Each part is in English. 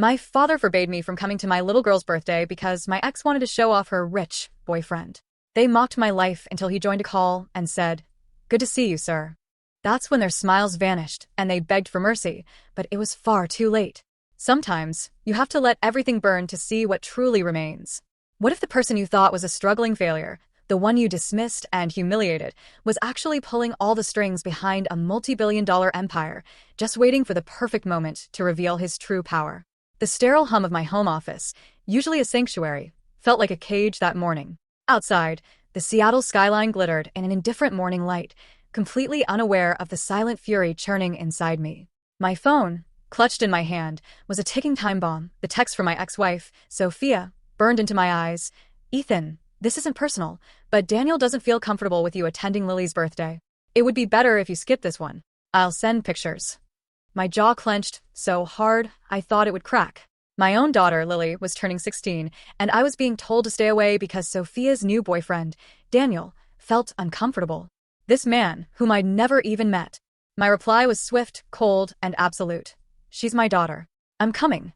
My father forbade me from coming to my little girl's birthday because my ex wanted to show off her rich boyfriend. They mocked my life until he joined a call and said, "Good to see you, sir." That's when their smiles vanished and they begged for mercy, but it was far too late. Sometimes, you have to let everything burn to see what truly remains. What if the person you thought was a struggling failure, the one you dismissed and humiliated, was actually pulling all the strings behind a multi-billion-dollar empire, just waiting for the perfect moment to reveal his true power? The sterile hum of my home office, usually a sanctuary, felt like a cage that morning. Outside, the Seattle skyline glittered in an indifferent morning light, completely unaware of the silent fury churning inside me. My phone, clutched in my hand, was a ticking time bomb. The text from my ex-wife, Sophia, burned into my eyes. "Ethan, this isn't personal, but Daniel doesn't feel comfortable with you attending Lily's birthday. It would be better if you skip this one. I'll send pictures." My jaw clenched so hard I thought it would crack. My own daughter, Lily, was turning 16, and I was being told to stay away because Sophia's new boyfriend, Daniel, felt uncomfortable. This man, whom I'd never even met. My reply was swift, cold, and absolute. "She's my daughter. I'm coming."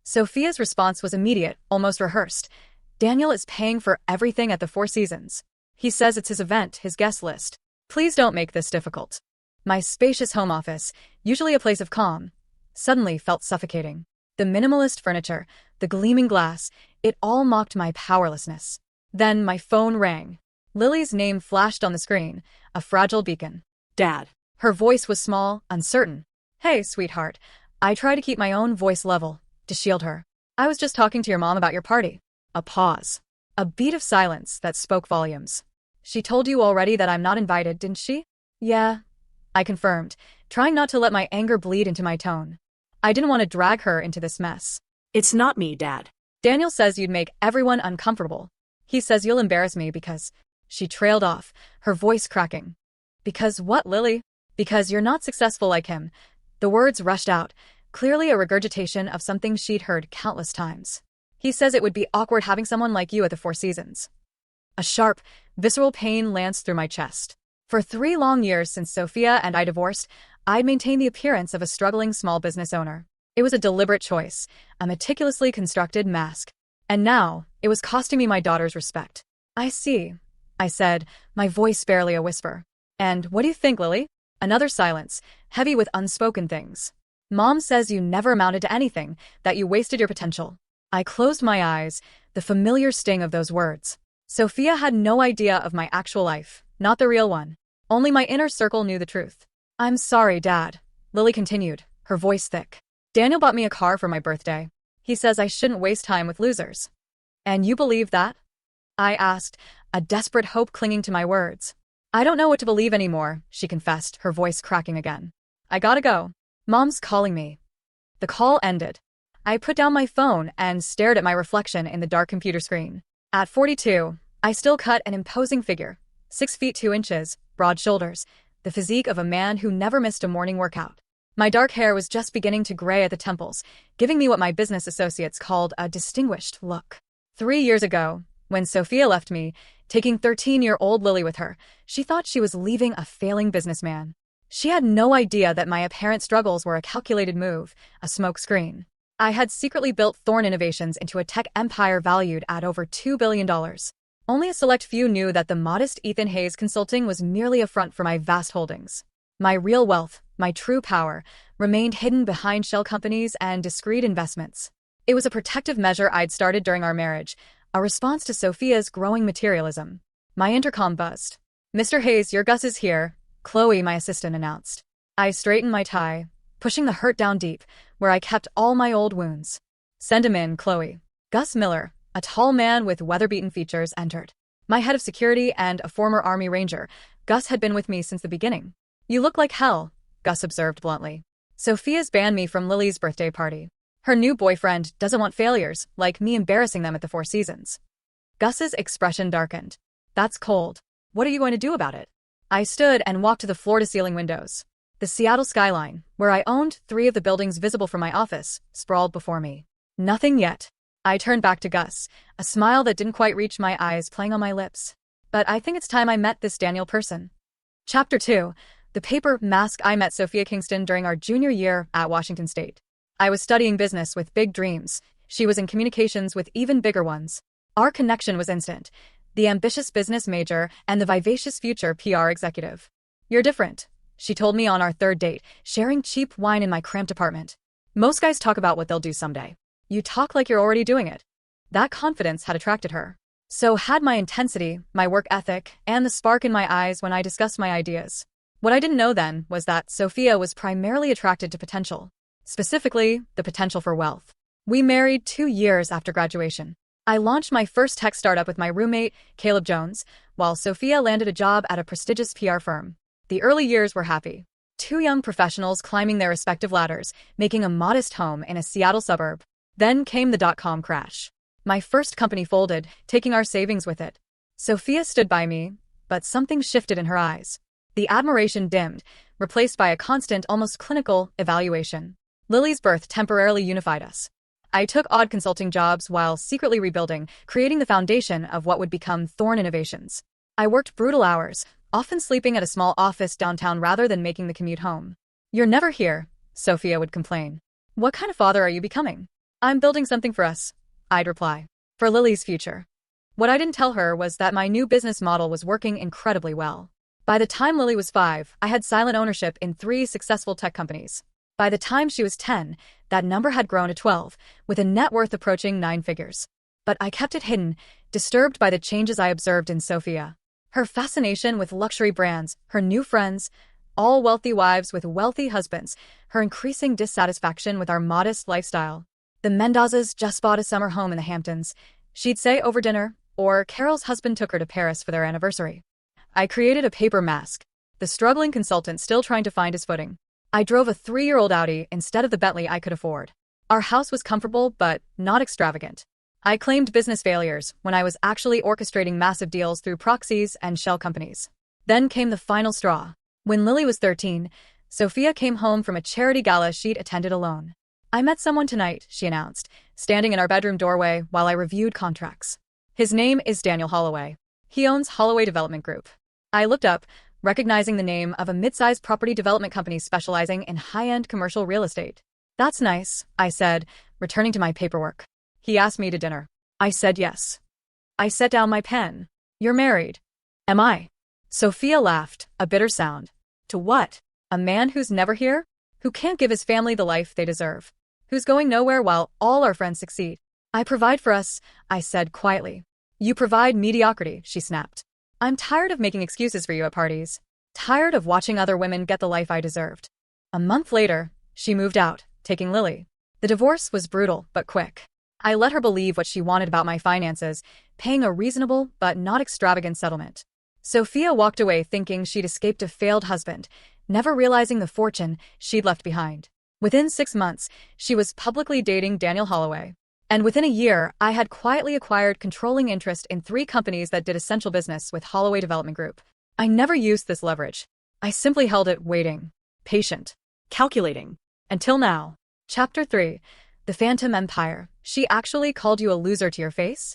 Sophia's response was immediate, almost rehearsed. "Daniel is paying for everything at the Four Seasons. He says it's his event, his guest list. Please don't make this difficult." My spacious home office, usually a place of calm, suddenly felt suffocating. The minimalist furniture, the gleaming glass, it all mocked my powerlessness. Then my phone rang. Lily's name flashed on the screen, a fragile beacon. "Dad." Her voice was small, uncertain. "Hey, sweetheart." I try to keep my own voice level, to shield her. "I was just talking to your mom about your party." A pause. A beat of silence that spoke volumes. "She told you already that I'm not invited, didn't she?" "Yeah," I confirmed, trying not to let my anger bleed into my tone. I didn't want to drag her into this mess. "It's not me, Dad." "Daniel says you'd make everyone uncomfortable. He says you'll embarrass me because—" She trailed off, her voice cracking. "Because what, Lily?" "Because you're not successful like him." The words rushed out, clearly a regurgitation of something she'd heard countless times. "He says it would be awkward having someone like you at the Four Seasons." A sharp, visceral pain lanced through my chest. For 3 long years since Sophia and I divorced, I'd maintained the appearance of a struggling small business owner. It was a deliberate choice, a meticulously constructed mask. And now, it was costing me my daughter's respect. "I see," I said, my voice barely a whisper. "And what do you think, Lily?" Another silence, heavy with unspoken things. "Mom says you never amounted to anything, that you wasted your potential." I closed my eyes, the familiar sting of those words. Sophia had no idea of my actual life, not the real one. Only my inner circle knew the truth. "I'm sorry, Dad," Lily continued, her voice thick. "Daniel bought me a car for my birthday. He says I shouldn't waste time with losers." "And you believe that?" I asked, a desperate hope clinging to my words. "I don't know what to believe anymore," she confessed, her voice cracking again. "I gotta go. Mom's calling me." The call ended. I put down my phone and stared at my reflection in the dark computer screen. At 42, I still cut an imposing figure. 6 feet 2 inches, broad shoulders, the physique of a man who never missed a morning workout. My dark hair was just beginning to gray at the temples, giving me what my business associates called a distinguished look. 3 years ago, when Sophia left me, taking 13-year-old Lily with her, she thought she was leaving a failing businessman. She had no idea that my apparent struggles were a calculated move, a smokescreen. I had secretly built Thorn Innovations into a tech empire valued at over $2 billion. Only a select few knew that the modest Ethan Hayes Consulting was merely a front for my vast holdings. My real wealth, my true power, remained hidden behind shell companies and discreet investments. It was a protective measure I'd started during our marriage, a response to Sophia's growing materialism. My intercom buzzed. "Mr. Hayes, your Gus is here," Chloe, my assistant, announced. I straightened my tie, pushing the hurt down deep, where I kept all my old wounds. "Send him in, Chloe." Gus Miller, a tall man with weather-beaten features, entered. My head of security and a former Army Ranger, Gus had been with me since the beginning. "You look like hell," Gus observed bluntly. "Sophia's banned me from Lily's birthday party. Her new boyfriend doesn't want failures, like me embarrassing them at the Four Seasons." Gus's expression darkened. "That's cold. What are you going to do about it?" I stood and walked to the floor-to-ceiling windows. The Seattle skyline, where I owned 3 of the buildings visible from my office, sprawled before me. "Nothing yet." I turned back to Gus, a smile that didn't quite reach my eyes playing on my lips. "But I think it's time I met this Daniel person." Chapter 2. The paper mask. I met Sophia Kingston during our junior year at Washington State. I was studying business with big dreams. She was in communications with even bigger ones. Our connection was instant. The ambitious business major and the vivacious future PR executive. You're different, she told me on our third date, sharing cheap wine in my cramped apartment. Most guys talk about what they'll do someday. You talk like you're already doing it. That confidence had attracted her. So had my intensity, my work ethic, and the spark in my eyes when I discussed my ideas. What I didn't know then was that Sophia was primarily attracted to potential. Specifically, the potential for wealth. We married 2 years after graduation. I launched my first tech startup with my roommate, Caleb Jones, while Sophia landed a job at a prestigious PR firm. The early years were happy. 2 young professionals climbing their respective ladders, making a modest home in a Seattle suburb. Then came the dot-com crash. My first company folded, taking our savings with it. Sophia stood by me, but something shifted in her eyes. The admiration dimmed, replaced by a constant, almost clinical, evaluation. Lily's birth temporarily unified us. I took odd consulting jobs while secretly rebuilding, creating the foundation of what would become Thorn Innovations. I worked brutal hours, often sleeping at a small office downtown rather than making the commute home. You're never here, Sophia would complain. What kind of father are you becoming? I'm building something for us, I'd reply. For Lily's future. What I didn't tell her was that my new business model was working incredibly well. By the time Lily was 5, I had silent ownership in 3 successful tech companies. By the time she was 10, that number had grown to 12, with a net worth approaching 9 figures. But I kept it hidden, disturbed by the changes I observed in Sophia. Her fascination with luxury brands, her new friends, all wealthy wives with wealthy husbands, her increasing dissatisfaction with our modest lifestyle. The Mendozas just bought a summer home in the Hamptons, she'd say over dinner, or Carol's husband took her to Paris for their anniversary. I created a paper mask, the struggling consultant still trying to find his footing. I drove a 3-year-old Audi instead of the Bentley I could afford. Our house was comfortable but not extravagant. I claimed business failures when I was actually orchestrating massive deals through proxies and shell companies. Then came the final straw. When Lily was 13, Sophia came home from a charity gala she'd attended alone. I met someone tonight, she announced, standing in our bedroom doorway while I reviewed contracts. His name is Daniel Holloway. He owns Holloway Development Group. I looked up, recognizing the name of a mid-sized property development company specializing in high-end commercial real estate. That's nice, I said, returning to my paperwork. He asked me to dinner. I said yes. I set down my pen. You're married. Am I? Sophia laughed, a bitter sound. To what? A man who's never here? Who can't give his family the life they deserve? Who's going nowhere while all our friends succeed? I provide for us, I said quietly. You provide mediocrity, she snapped. I'm tired of making excuses for you at parties. Tired of watching other women get the life I deserved. A month later, she moved out, taking Lily. The divorce was brutal but quick. I let her believe what she wanted about my finances, paying a reasonable but not extravagant settlement. Sophia walked away thinking she'd escaped a failed husband, never realizing the fortune she'd left behind. Within 6 months, she was publicly dating Daniel Holloway. And within a year, I had quietly acquired controlling interest in 3 companies that did essential business with Holloway Development Group. I never used this leverage. I simply held it waiting, patient, calculating. Until now. Chapter 3. The Phantom Empire. She actually called you a loser to your face?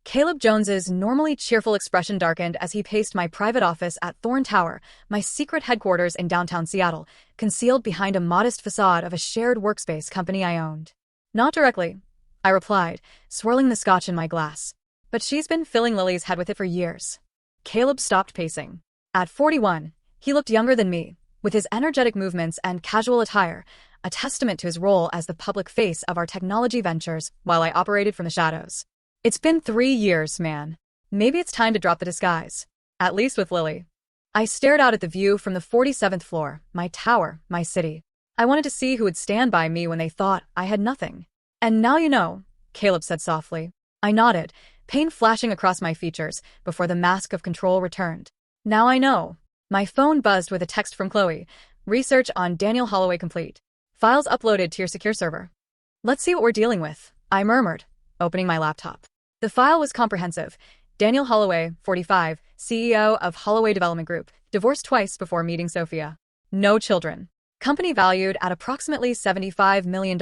Caleb Jones's normally cheerful expression darkened as he paced my private office at Thorn Tower, my secret headquarters in downtown Seattle, concealed behind a modest facade of a shared workspace company I owned. Not directly, I replied, swirling the scotch in my glass. But she's been filling Lily's head with it for years. Caleb stopped pacing. At 41, he looked younger than me, with his energetic movements and casual attire, a testament to his role as the public face of our technology ventures while I operated from the shadows. It's been 3 years, man. Maybe it's time to drop the disguise. At least with Lily. I stared out at the view from the 47th floor, my tower, my city. I wanted to see who would stand by me when they thought I had nothing. And now you know, Caleb said softly. I nodded, pain flashing across my features before the mask of control returned. Now I know. My phone buzzed with a text from Chloe. Research on Daniel Holloway complete. Files uploaded to your secure server. Let's see what we're dealing with, I murmured, opening my laptop. The file was comprehensive. Daniel Holloway, 45, CEO of Holloway Development Group, divorced twice before meeting Sophia. No children. Company valued at approximately $75 million,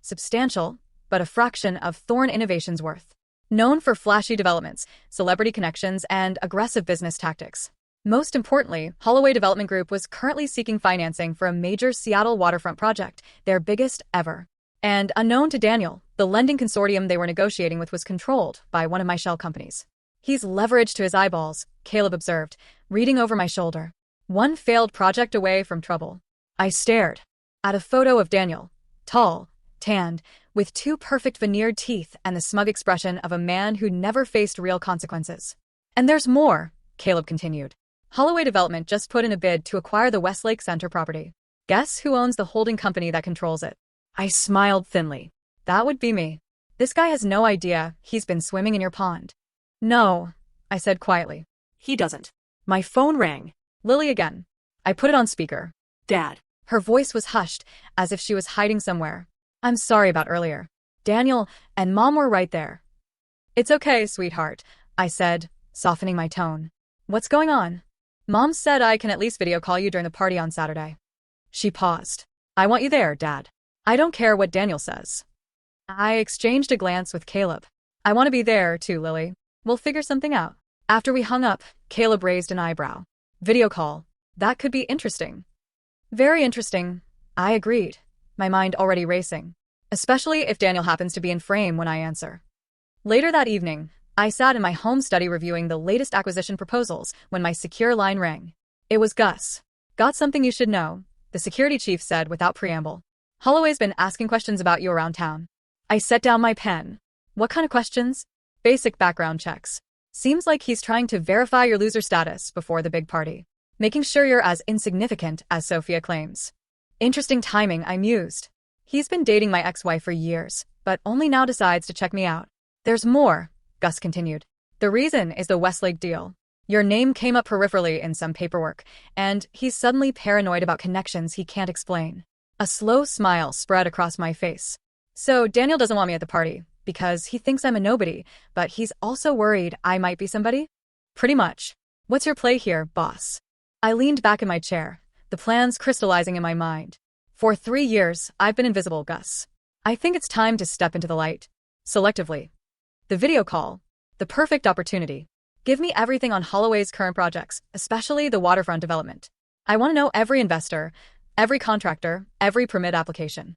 substantial, but a fraction of Thorn Innovations' worth. Known for flashy developments, celebrity connections, and aggressive business tactics. Most importantly, Holloway Development Group was currently seeking financing for a major Seattle waterfront project, their biggest ever. And unknown to Daniel, the lending consortium they were negotiating with was controlled by one of my shell companies. He's leveraged to his eyeballs, Caleb observed, reading over my shoulder. One failed project away from trouble. I stared at a photo of Daniel, tall, tanned, with two perfect veneered teeth and the smug expression of a man who never faced real consequences. And there's more, Caleb continued. Holloway Development just put in a bid to acquire the Westlake Center property. Guess who owns the holding company that controls it? I smiled thinly. That would be me. This guy has no idea he's been swimming in your pond. No, I said quietly. He doesn't. My phone rang. Lily again. I put it on speaker. Dad. Her voice was hushed, as if she was hiding somewhere. I'm sorry about earlier. Daniel and Mom were right there. It's okay, sweetheart, I said, softening my tone. What's going on? Mom said I can at least video call you during the party on Saturday. She paused. I want you there, Dad. I don't care what Daniel says. I exchanged a glance with Caleb. I want to be there too, Lily. We'll figure something out. After we hung up, Caleb raised an eyebrow. Video call. That could be interesting. Very interesting, I agreed, my mind already racing. Especially if Daniel happens to be in frame when I answer. Later that evening, I sat in my home study reviewing the latest acquisition proposals when my secure line rang. It was Gus. Got something you should know, the security chief said without preamble. Holloway's been asking questions about you around town. I set down my pen. What kind of questions? Basic background checks. Seems like he's trying to verify your loser status before the big party. Making sure you're as insignificant as Sophia claims. Interesting timing, I mused. He's been dating my ex-wife for years, but only now decides to check me out. There's more, Gus continued. The reason is the Westlake deal. Your name came up peripherally in some paperwork, and he's suddenly paranoid about connections he can't explain. A slow smile spread across my face. So Daniel doesn't want me at the party, because he thinks I'm a nobody, but he's also worried I might be somebody? Pretty much. What's your play here, boss? I leaned back in my chair, the plans crystallizing in my mind. For 3 years, I've been invisible, Gus. I think it's time to step into the light. Selectively. The video call. The perfect opportunity. Give me everything on Holloway's current projects, especially the waterfront development. I want to know every investor, every contractor, every permit application.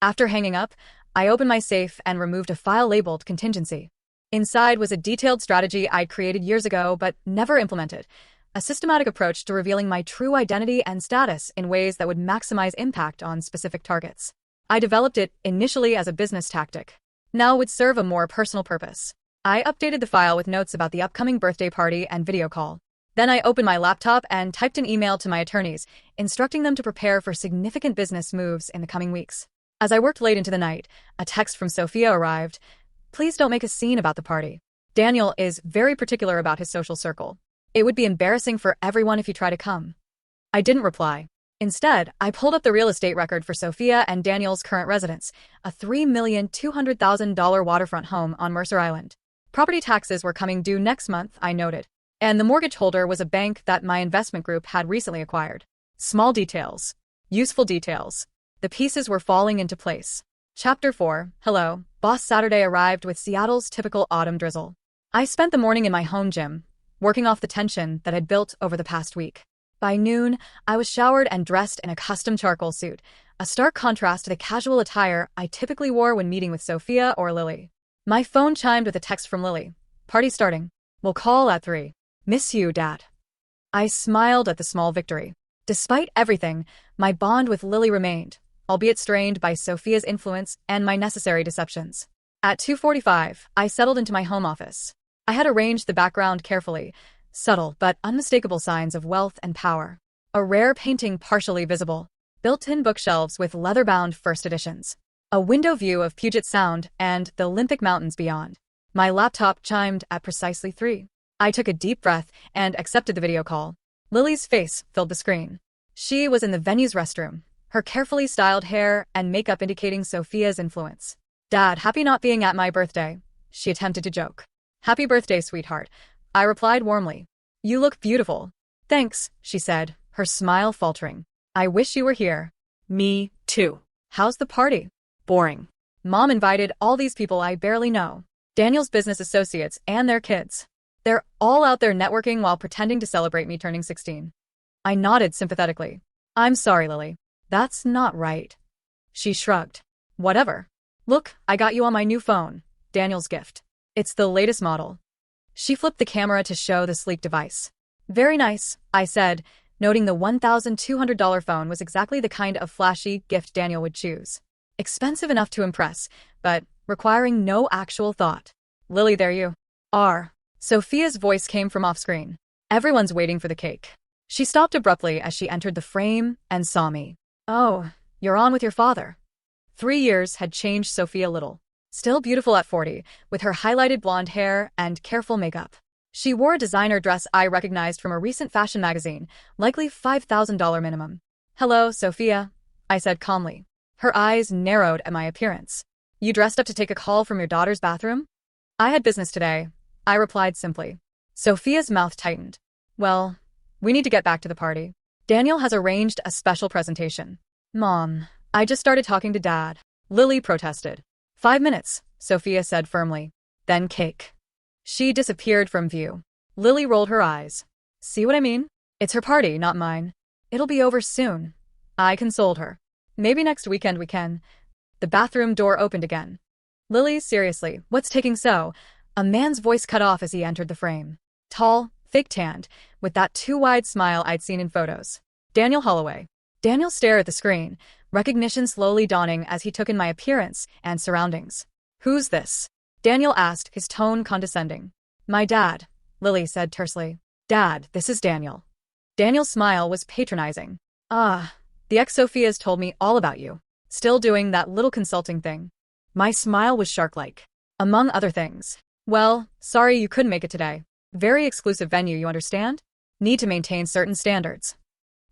After hanging up, I opened my safe and removed a file labeled contingency. Inside was a detailed strategy I'd created years ago but never implemented. A systematic approach to revealing my true identity and status in ways that would maximize impact on specific targets. I developed it initially as a business tactic. Now it would serve a more personal purpose. I updated the file with notes about the upcoming birthday party and video call. Then I opened my laptop and typed an email to my attorneys, instructing them to prepare for significant business moves in the coming weeks. As I worked late into the night, a text from Sophia arrived. Please don't make a scene about the party. Daniel is very particular about his social circle. It would be embarrassing for everyone if you try to come. I didn't reply. Instead, I pulled up the real estate record for Sophia and Daniel's current residence, a $3,200,000 waterfront home on Mercer Island. Property taxes were coming due next month, I noted, and the mortgage holder was a bank that my investment group had recently acquired. Small details. Useful details. The pieces were falling into place. Chapter 4. Hello. Boss. Saturday arrived with Seattle's typical autumn drizzle. I spent the morning in my home gym, working off the tension that had built over the past week. By noon, I was showered and dressed in a custom charcoal suit, a stark contrast to the casual attire I typically wore when meeting with Sophia or Lily. My phone chimed with a text from Lily. Party starting. We'll call at 3. Miss you, Dad. I smiled at the small victory. Despite everything, my bond with Lily remained, albeit strained by Sophia's influence and my necessary deceptions. At 2:45, I settled into my home office. I had arranged the background carefully, subtle but unmistakable signs of wealth and power. A rare painting partially visible, built-in bookshelves with leather-bound first editions, a window view of Puget Sound and the Olympic Mountains beyond. My laptop chimed at precisely 3. I took a deep breath and accepted the video call. Lily's face filled the screen. She was in the venue's restroom, her carefully styled hair and makeup indicating Sophia's influence. Dad, happy not being at my birthday, she attempted to joke. Happy birthday, sweetheart, I replied warmly. You look beautiful. Thanks, she said, her smile faltering. I wish you were here. Me, too. How's the party? Boring. Mom invited all these people I barely know. Daniel's business associates and their kids. They're all out there networking while pretending to celebrate me turning 16. I nodded sympathetically. I'm sorry, Lily. That's not right. She shrugged. Whatever. Look, I got you on my new phone. Daniel's gift. It's the latest model. She flipped the camera to show the sleek device. Very nice, I said, noting the $1,200 phone was exactly the kind of flashy gift Daniel would choose. Expensive enough to impress, but requiring no actual thought. Lily, there you are. Sophia's voice came from off-screen. Everyone's waiting for the cake. She stopped abruptly as she entered the frame and saw me. Oh, you're on with your father. 3 years had changed Sophia little. Still beautiful at 40, with her highlighted blonde hair and careful makeup. She wore a designer dress I recognized from a recent fashion magazine, likely $5,000 minimum. Hello, Sophia, I said calmly. Her eyes narrowed at my appearance. You dressed up to take a call from your daughter's bathroom? I had business today, I replied simply. Sophia's mouth tightened. Well, we need to get back to the party. Daniel has arranged a special presentation. Mom, I just started talking to Dad. Lily protested. 5 minutes, Sophia said firmly. Then cake. She disappeared from view. Lily rolled her eyes. See what I mean? It's her party, not mine. It'll be over soon. I consoled her. Maybe next weekend we can. The bathroom door opened again. Lily, seriously, what's taking so? A man's voice cut off as he entered the frame. Tall, fake-tanned, with that too-wide smile I'd seen in photos. Daniel Holloway. Daniel stared at the screen, recognition slowly dawning as he took in my appearance and surroundings. Who's this? Daniel asked, his tone condescending. My dad, Lily said tersely. Dad, this is Daniel. Daniel's smile was patronizing. Ah, the ex-Sophia's told me all about you. Still doing that little consulting thing. My smile was shark-like. Among other things. Well, sorry you couldn't make it today. Very exclusive venue, you understand? Need to maintain certain standards.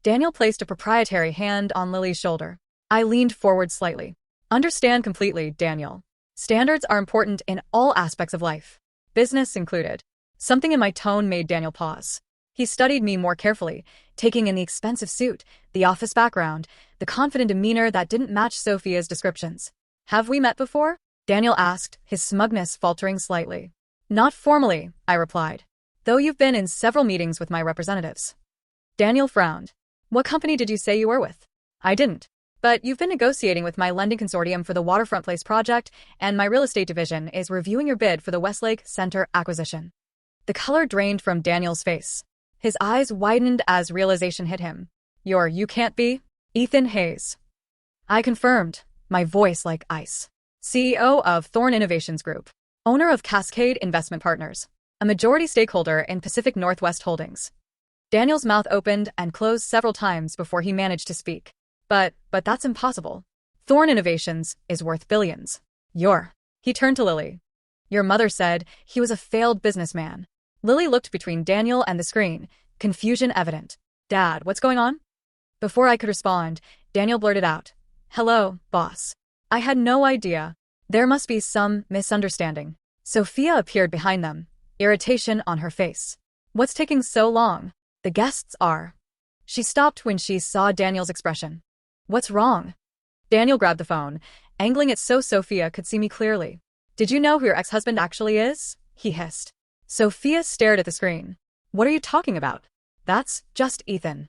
Daniel placed a proprietary hand on Lily's shoulder. I leaned forward slightly. Understand completely, Daniel. Standards are important in all aspects of life. Business included. Something in my tone made Daniel pause. He studied me more carefully, taking in the expensive suit, the office background, the confident demeanor that didn't match Sophia's descriptions. Have we met before? Daniel asked, his smugness faltering slightly. Not formally, I replied. Though you've been in several meetings with my representatives. Daniel frowned. What company did you say you were with? I didn't. But you've been negotiating with my lending consortium for the Waterfront Place project, and my real estate division is reviewing your bid for the Westlake Center acquisition. The color drained from Daniel's face. His eyes widened as realization hit him. You can't be? Ethan Hayes. I confirmed, my voice like ice. CEO of Thorn Innovations Group. Owner of Cascade Investment Partners. A majority stakeholder in Pacific Northwest Holdings. Daniel's mouth opened and closed several times before he managed to speak. But that's impossible. Thorn Innovations is worth billions. He turned to Lily. Your mother said he was a failed businessman. Lily looked between Daniel and the screen, confusion evident. Dad, what's going on? Before I could respond, Daniel blurted out. Hello, boss. I had no idea. There must be some misunderstanding. Sophia appeared behind them, irritation on her face. What's taking so long? The guests are. She stopped when she saw Daniel's expression. What's wrong? Daniel grabbed the phone, angling it so Sophia could see me clearly. Did you know who your ex-husband actually is? He hissed. Sophia stared at the screen. What are you talking about? That's just Ethan.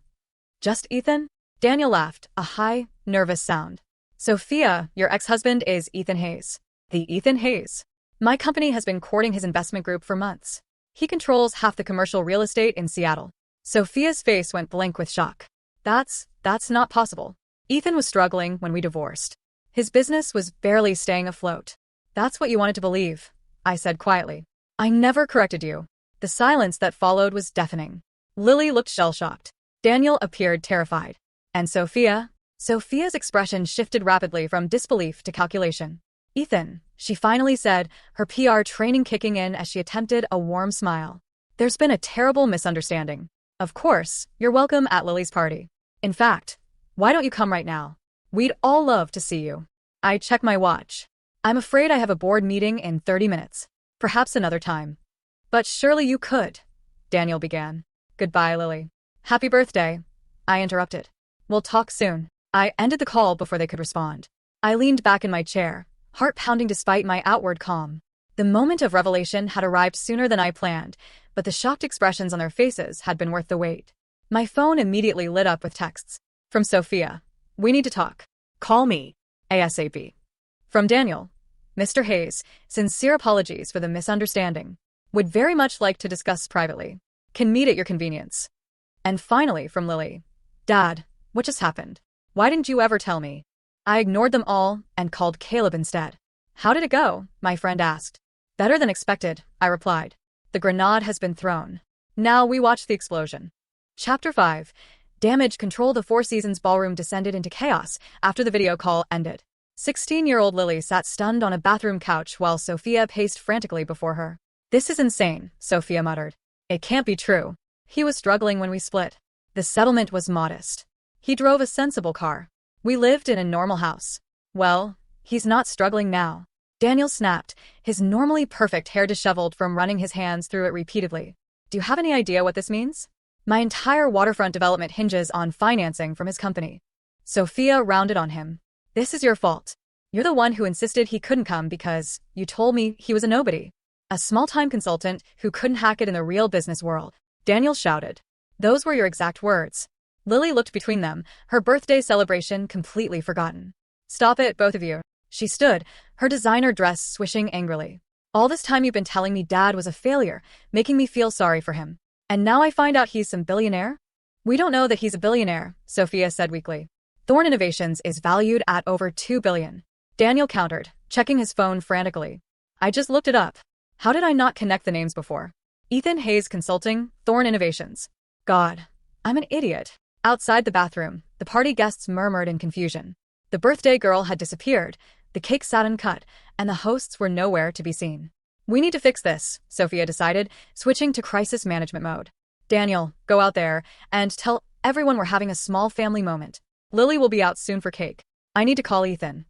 Just Ethan? Daniel laughed, a high, nervous sound. Sophia, your ex-husband is Ethan Hayes. The Ethan Hayes. My company has been courting his investment group for months. He controls half the commercial real estate in Seattle. Sophia's face went blank with shock. That's not possible. Ethan was struggling when we divorced. His business was barely staying afloat. That's what you wanted to believe, I said quietly. I never corrected you. The silence that followed was deafening. Lily looked shell-shocked. Daniel appeared terrified. And Sophia? Sophia's expression shifted rapidly from disbelief to calculation. Ethan, she finally said, her PR training kicking in as she attempted a warm smile. There's been a terrible misunderstanding. Of course, you're welcome at Lily's party. In fact, why don't you come right now? We'd all love to see you. I checked my watch. I'm afraid I have a board meeting in 30 minutes. Perhaps another time. But surely you could, Daniel began. Goodbye, Lily. Happy birthday, I interrupted. We'll talk soon. I ended the call before they could respond. I leaned back in my chair, heart pounding despite my outward calm. The moment of revelation had arrived sooner than I planned, but the shocked expressions on their faces had been worth the wait. My phone immediately lit up with texts. From Sophia. We need to talk. Call me. ASAP. From Daniel. Mr. Hayes, sincere apologies for the misunderstanding. Would very much like to discuss privately. Can meet at your convenience. And finally, from Lily. Dad, what just happened? Why didn't you ever tell me? I ignored them all and called Caleb instead. How did it go? My friend asked. Better than expected, I replied. The grenade has been thrown. Now we watch the explosion. Chapter 5. Damage control. The Four Seasons ballroom descended into chaos after the video call ended. 16-year-old Lily sat stunned on a bathroom couch while Sophia paced frantically before her. This is insane, Sophia muttered. It can't be true. He was struggling when we split. The settlement was modest. He drove a sensible car. We lived in a normal house. Well, he's not struggling now. Daniel snapped, his normally perfect hair disheveled from running his hands through it repeatedly. Do you have any idea what this means? My entire waterfront development hinges on financing from his company. Sophia rounded on him. This is your fault. You're the one who insisted he couldn't come because you told me he was a nobody. A small-time consultant who couldn't hack it in the real business world. Daniel shouted. Those were your exact words. Lily looked between them, her birthday celebration completely forgotten. Stop it, both of you. She stood, her designer dress swishing angrily. All this time you've been telling me Dad was a failure, making me feel sorry for him. And now I find out he's some billionaire? We don't know that he's a billionaire, Sophia said weakly. Thorne Innovations is valued at over $2 billion. Daniel countered, checking his phone frantically. I just looked it up. How did I not connect the names before? Ethan Hayes Consulting, Thorne Innovations. God, I'm an idiot. Outside the bathroom, the party guests murmured in confusion. The birthday girl had disappeared, the cake sat uncut, and the hosts were nowhere to be seen. We need to fix this, Sophia decided, switching to crisis management mode. Daniel, go out there and tell everyone we're having a small family moment. Lily will be out soon for cake. I need to call Ethan.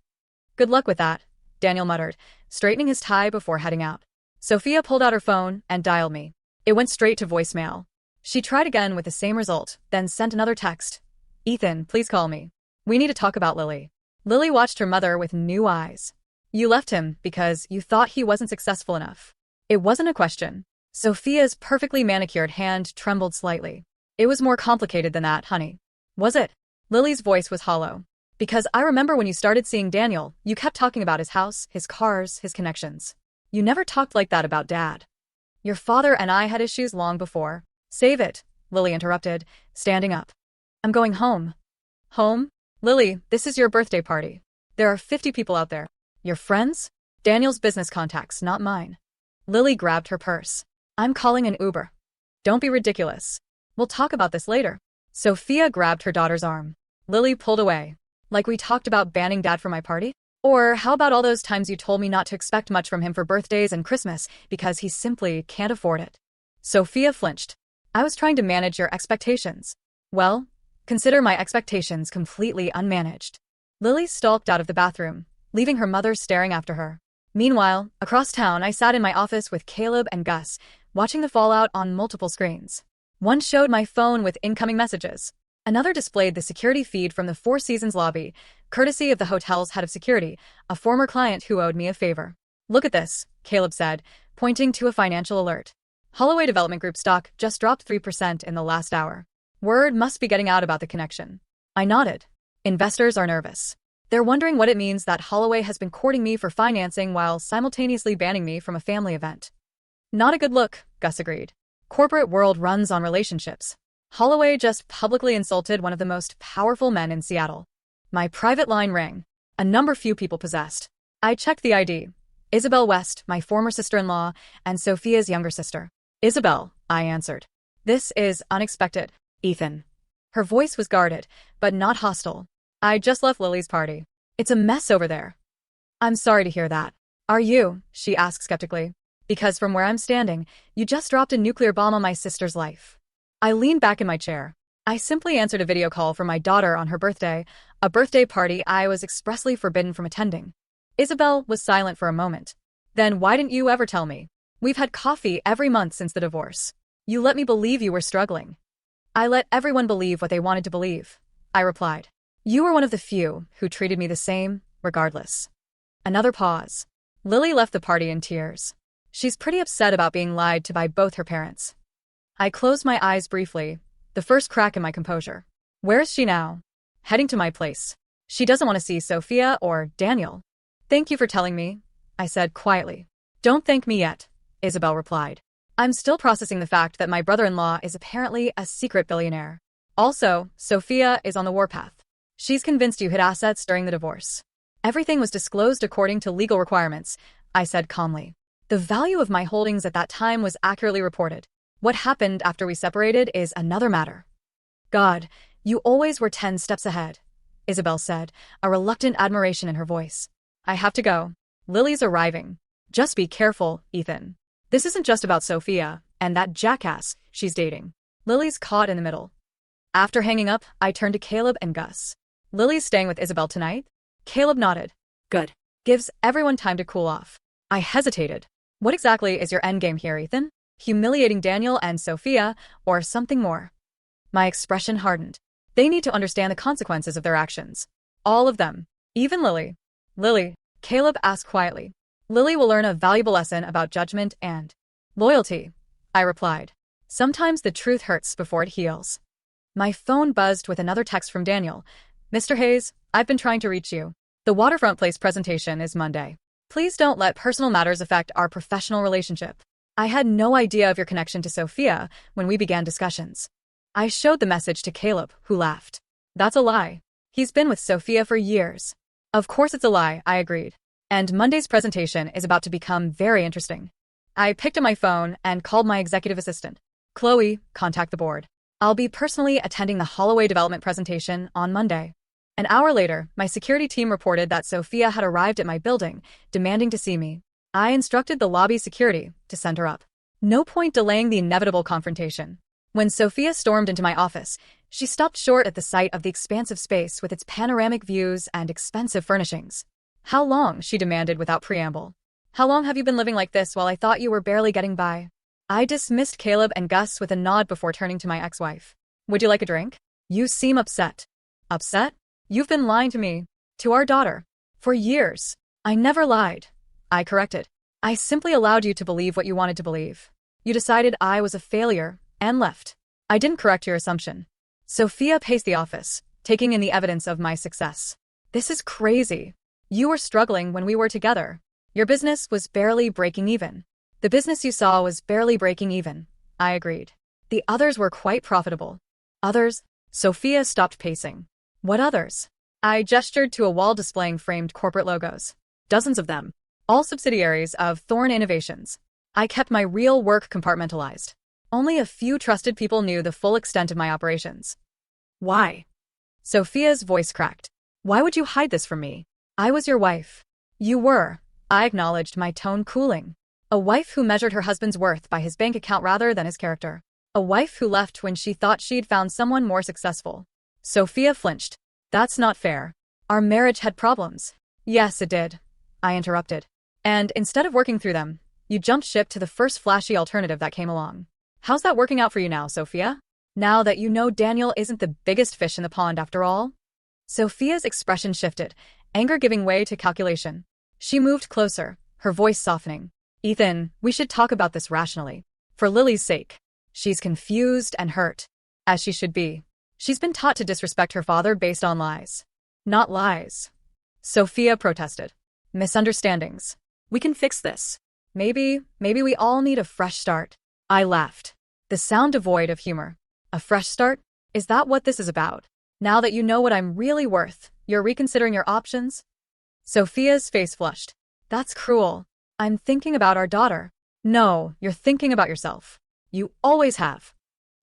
Good luck with that, Daniel muttered, straightening his tie before heading out. Sophia pulled out her phone and dialed me. It went straight to voicemail. She tried again with the same result, then sent another text. Ethan, please call me. We need to talk about Lily. Lily watched her mother with new eyes. You left him because you thought he wasn't successful enough. It wasn't a question. Sophia's perfectly manicured hand trembled slightly. It was more complicated than that, honey. Was it? Lily's voice was hollow. Because I remember when you started seeing Daniel, you kept talking about his house, his cars, his connections. You never talked like that about Dad. Your father and I had issues long before. Save it, Lily interrupted, standing up. I'm going home. Home? Lily, this is your birthday party. There are 50 people out there. Your friends? Daniel's business contacts, not mine. Lily grabbed her purse. I'm calling an Uber. Don't be ridiculous. We'll talk about this later. Sophia grabbed her daughter's arm. Lily pulled away. Like we talked about banning Dad from my party? Or how about all those times you told me not to expect much from him for birthdays and Christmas because he simply can't afford it? Sophia flinched. I was trying to manage your expectations. Well, consider my expectations completely unmanaged. Lily stalked out of the bathroom, leaving her mother staring after her. Meanwhile, across town I sat in my office with Caleb and Gus, watching the fallout on multiple screens. One showed my phone with incoming messages. Another displayed the security feed from the Four Seasons lobby, courtesy of the hotel's head of security, a former client who owed me a favor. Look at this, Caleb said, pointing to a financial alert. Holloway Development Group stock just dropped 3% in the last hour. Word must be getting out about the connection. I nodded. Investors are nervous. They're wondering what it means that Holloway has been courting me for financing while simultaneously banning me from a family event. Not a good look, Gus agreed. Corporate world runs on relationships. Holloway just publicly insulted one of the most powerful men in Seattle. My private line rang. A number few people possessed. I checked the ID. Isabel West, my former sister-in-law, and Sophia's younger sister. Isabel, I answered. This is unexpected, Ethan. Her voice was guarded, but not hostile. I just left Lily's party. It's a mess over there. I'm sorry to hear that. Are you? She asked skeptically. Because from where I'm standing, you just dropped a nuclear bomb on my sister's life. I leaned back in my chair. I simply answered a video call for my daughter on her birthday, a birthday party I was expressly forbidden from attending. Isabel was silent for a moment. Then why didn't you ever tell me? We've had coffee every month since the divorce. You let me believe you were struggling. I let everyone believe what they wanted to believe, I replied. You were one of the few who treated me the same, regardless. Another pause. Lily left the party in tears. She's pretty upset about being lied to by both her parents. I closed my eyes briefly, the first crack in my composure. Where is she now? Heading to my place. She doesn't want to see Sophia or Daniel. Thank you for telling me, I said quietly. Don't thank me yet, Isabel replied. I'm still processing the fact that my brother-in-law is apparently a secret billionaire. Also, Sophia is on the warpath. She's convinced you hid assets during the divorce. Everything was disclosed according to legal requirements, I said calmly. The value of my holdings at that time was accurately reported. What happened after we separated is another matter. God, you always were 10 steps ahead, Isabel said, a reluctant admiration in her voice. I have to go. Lily's arriving. Just be careful, Ethan. This isn't just about Sophia and that jackass she's dating. Lily's caught in the middle. After hanging up, I turned to Caleb and Gus. Lily's staying with Isabel tonight? Caleb nodded. Good. Gives everyone time to cool off. I hesitated. What exactly is your endgame here, Ethan? Humiliating Daniel and Sophia, or something more? My expression hardened. They need to understand the consequences of their actions. All of them. Even Lily. Lily, Caleb asked quietly. Lily will learn a valuable lesson about judgment and loyalty, I replied. Sometimes the truth hurts before it heals. My phone buzzed with another text from Daniel. Mr. Hayes, I've been trying to reach you. The Waterfront Place presentation is Monday. Please don't let personal matters affect our professional relationship. I had no idea of your connection to Sophia when we began discussions. I showed the message to Caleb, who laughed. That's a lie. He's been with Sophia for years. Of course it's a lie, I agreed. And Monday's presentation is about to become very interesting. I picked up my phone and called my executive assistant. Chloe, contact the board. I'll be personally attending the Holloway development presentation on Monday. An hour later, my security team reported that Sophia had arrived at my building, demanding to see me. I instructed the lobby security to send her up. No point delaying the inevitable confrontation. When Sophia stormed into my office, she stopped short at the sight of the expansive space with its panoramic views and expensive furnishings. How long? She demanded without preamble. How long have you been living like this while I thought you were barely getting by? I dismissed Caleb and Gus with a nod before turning to my ex-wife. Would you like a drink? You seem upset. Upset? You've been lying to me. To our daughter. For years. I never lied. I corrected. I simply allowed you to believe what you wanted to believe. You decided I was a failure and left. I didn't correct your assumption. Sophia paced the office, taking in the evidence of my success. This is crazy. You were struggling when we were together. Your business was barely breaking even. The business you saw was barely breaking even. I agreed. The others were quite profitable. Others? Sophia stopped pacing. What others? I gestured to a wall displaying framed corporate logos. Dozens of them. All subsidiaries of Thorne Innovations. I kept my real work compartmentalized. Only a few trusted people knew the full extent of my operations. Why? Sophia's voice cracked. Why would you hide this from me? I was your wife. You were. I acknowledged, my tone cooling. A wife who measured her husband's worth by his bank account rather than his character. A wife who left when she thought she'd found someone more successful. Sophia flinched. That's not fair. Our marriage had problems. Yes, it did. I interrupted. And instead of working through them, you jumped ship to the first flashy alternative that came along. How's that working out for you now, Sophia? Now that you know Daniel isn't the biggest fish in the pond after all? Sophia's expression shifted, anger giving way to calculation. She moved closer, her voice softening. Ethan, we should talk about this rationally. For Lily's sake. She's confused and hurt. As she should be. She's been taught to disrespect her father based on lies. Not lies. Sophia protested. Misunderstandings. We can fix this. Maybe we all need a fresh start. I laughed. The sound devoid of humor. A fresh start? Is that what this is about? Now that you know what I'm really worth, you're reconsidering your options? Sophia's face flushed. That's cruel. I'm thinking about our daughter. No, you're thinking about yourself. You always have.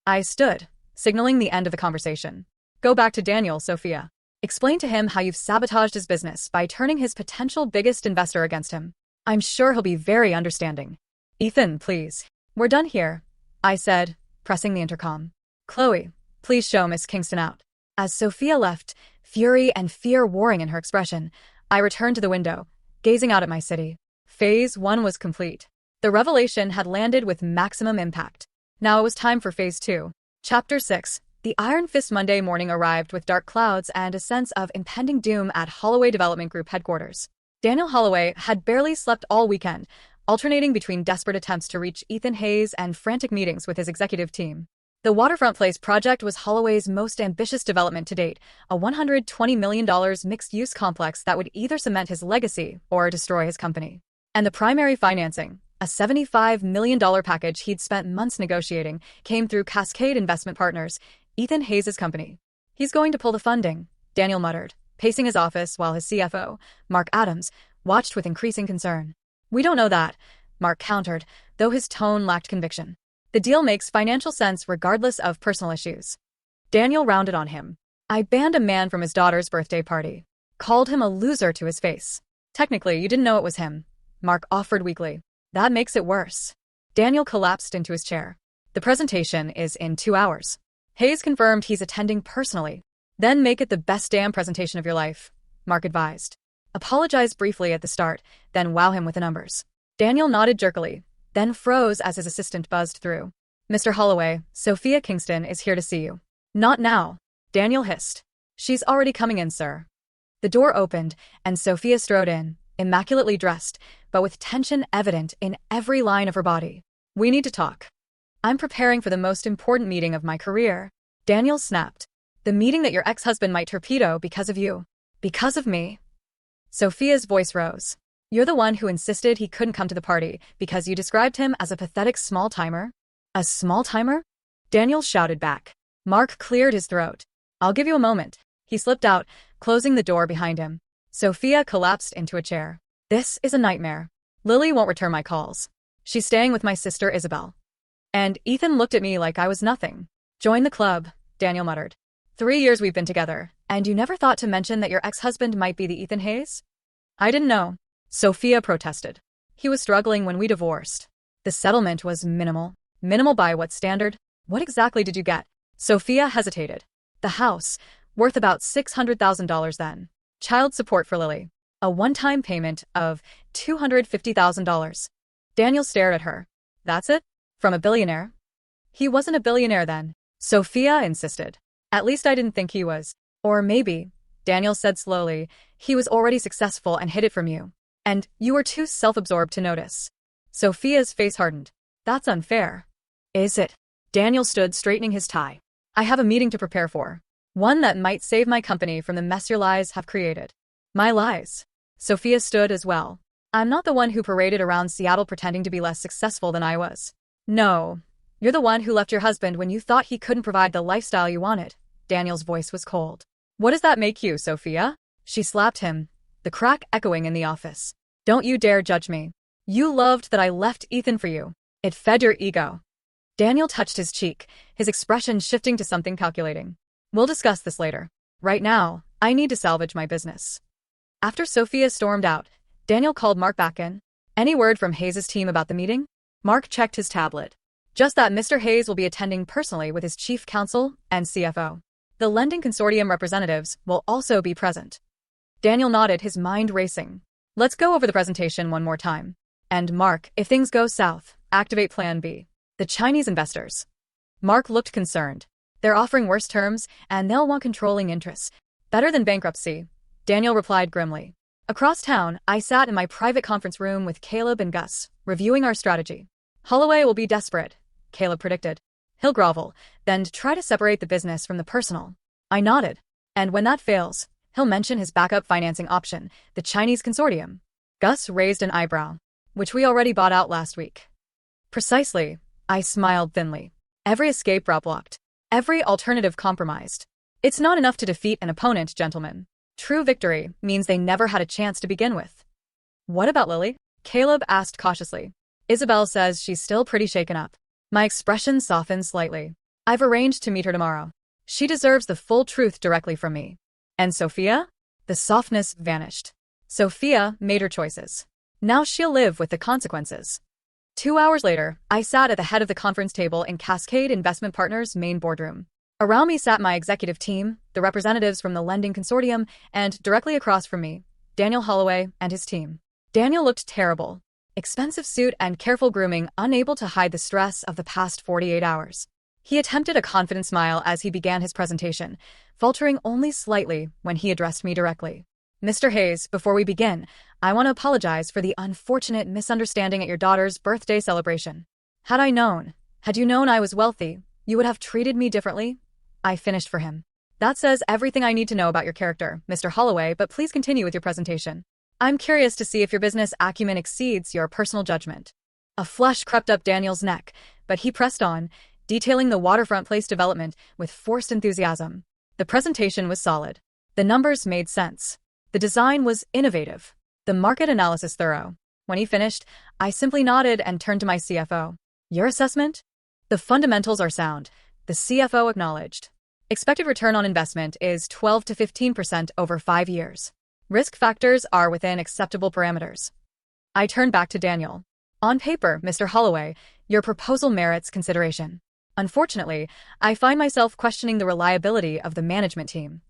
I stood, signaling the end of the conversation. Go back to Daniel, Sophia. Explain to him how you've sabotaged his business by turning his potential biggest investor against him. I'm sure he'll be very understanding. Ethan, please. We're done here, I said, pressing the intercom. Chloe, please show Miss Kingston out. As Sophia left, fury and fear warring in her expression, I returned to the window, gazing out at my city. Phase 1 was complete. The revelation had landed with maximum impact. Now it was time for Phase 2. Chapter 6. The Iron Fist. Monday morning arrived with dark clouds and a sense of impending doom at Holloway Development Group headquarters. Daniel Holloway had barely slept all weekend, alternating between desperate attempts to reach Ethan Hayes and frantic meetings with his executive team. The Waterfront Place project was Holloway's most ambitious development to date, a $120 million mixed-use complex that would either cement his legacy or destroy his company. And the primary financing, a $75 million package he'd spent months negotiating, came through Cascade Investment Partners, Ethan Hayes' company. He's going to pull the funding, Daniel muttered, pacing his office while his CFO, Mark Adams, watched with increasing concern. We don't know that, Mark countered, though his tone lacked conviction. The deal makes financial sense regardless of personal issues. Daniel rounded on him. I banned a man from his daughter's birthday party. Called him a loser to his face. Technically, you didn't know it was him, Mark offered weakly. That makes it worse. Daniel collapsed into his chair. The presentation is in 2 hours. Hayes confirmed he's attending personally. Then make it the best damn presentation of your life, Mark advised. Apologize briefly at the start, then wow him with the numbers. Daniel nodded jerkily, then froze as his assistant buzzed through. Mr. Holloway, Sophia Kingston is here to see you. Not now, Daniel hissed. She's already coming in, sir. The door opened, and Sophia strode in, immaculately dressed, but with tension evident in every line of her body. We need to talk. I'm preparing for the most important meeting of my career. Daniel snapped. The meeting that your ex-husband might torpedo because of you. Because of me? Sophia's voice rose. You're the one who insisted he couldn't come to the party because you described him as a pathetic small-timer? A small-timer? Daniel shouted back. Mark cleared his throat. I'll give you a moment. He slipped out, closing the door behind him. Sophia collapsed into a chair. This is a nightmare. Lily won't return my calls. She's staying with my sister Isabel. And Ethan looked at me like I was nothing. Join the club, Daniel muttered. 3 years we've been together, and you never thought to mention that your ex-husband might be the Ethan Hayes? I didn't know, Sophia protested. He was struggling when we divorced. The settlement was minimal. Minimal by what standard? What exactly did you get? Sophia hesitated. The house, worth about $600,000 then. Child support for Lily. A one-time payment of $250,000. Daniel stared at her. That's it? From a billionaire? He wasn't a billionaire then, Sophia insisted. At least I didn't think he was. Or maybe, Daniel said slowly, he was already successful and hid it from you. And you were too self-absorbed to notice. Sophia's face hardened. That's unfair. Is it? Daniel stood straightening his tie. I have a meeting to prepare for. One that might save my company from the mess your lies have created. My lies. Sophia stood as well. I'm not the one who paraded around Seattle pretending to be less successful than I was. No. You're the one who left your husband when you thought he couldn't provide the lifestyle you wanted. Daniel's voice was cold. What does that make you, Sophia? She slapped him, the crack echoing in the office. Don't you dare judge me. You loved that I left Ethan for you. It fed your ego. Daniel touched his cheek, his expression shifting to something calculating. We'll discuss this later. Right now, I need to salvage my business. After Sophia stormed out, Daniel called Mark back in. Any word from Hayes' team about the meeting? Mark checked his tablet. Just that Mr. Hayes will be attending personally with his chief counsel and CFO. The lending consortium representatives will also be present. Daniel nodded, his mind racing. Let's go over the presentation one more time. And Mark, if things go south, activate Plan B. The Chinese investors. Mark looked concerned. They're offering worse terms, and they'll want controlling interests. Better than bankruptcy, Daniel replied grimly. Across town, I sat in my private conference room with Caleb and Gus, reviewing our strategy. Holloway will be desperate, Caleb predicted. He'll grovel, then try to separate the business from the personal. I nodded. And when that fails, he'll mention his backup financing option, the Chinese consortium. Gus raised an eyebrow. Which we already bought out last week. Precisely, I smiled thinly. Every escape route blocked. Every alternative compromised. It's not enough to defeat an opponent, gentlemen. True victory means they never had a chance to begin with. What about Lily? Caleb asked cautiously. Isabel says she's still pretty shaken up. My expression softened slightly. I've arranged to meet her tomorrow. She deserves the full truth directly from me. And Sophia? The softness vanished. Sophia made her choices. Now she'll live with the consequences. 2 hours later, I sat at the head of the conference table in Cascade Investment Partners' main boardroom. Around me sat my executive team, the representatives from the lending consortium, and directly across from me, Daniel Holloway and his team. Daniel looked terrible. Expensive suit and careful grooming, unable to hide the stress of the past 48 hours. He attempted a confident smile as he began his presentation, faltering only slightly when he addressed me directly. Mr. Hayes, before we begin, I want to apologize for the unfortunate misunderstanding at your daughter's birthday celebration. Had you known I was wealthy, You would have treated me differently? I finished for him. That says everything I need to know about your character, Mr. Holloway, but please continue with your presentation. I'm curious to see if your business acumen exceeds your personal judgment. A flush crept up Daniel's neck, but he pressed on, detailing the waterfront place development with forced enthusiasm. The presentation was solid. The numbers made sense. The design was innovative. The market analysis thorough. When he finished, I simply nodded and turned to my CFO. Your assessment? The fundamentals are sound, the CFO acknowledged. Expected return on investment is 12 to 15% over 5 years. Risk factors are within acceptable parameters. I turned back to Daniel. On paper, Mr. Holloway, your proposal merits consideration. Unfortunately, I find myself questioning the reliability of the management team.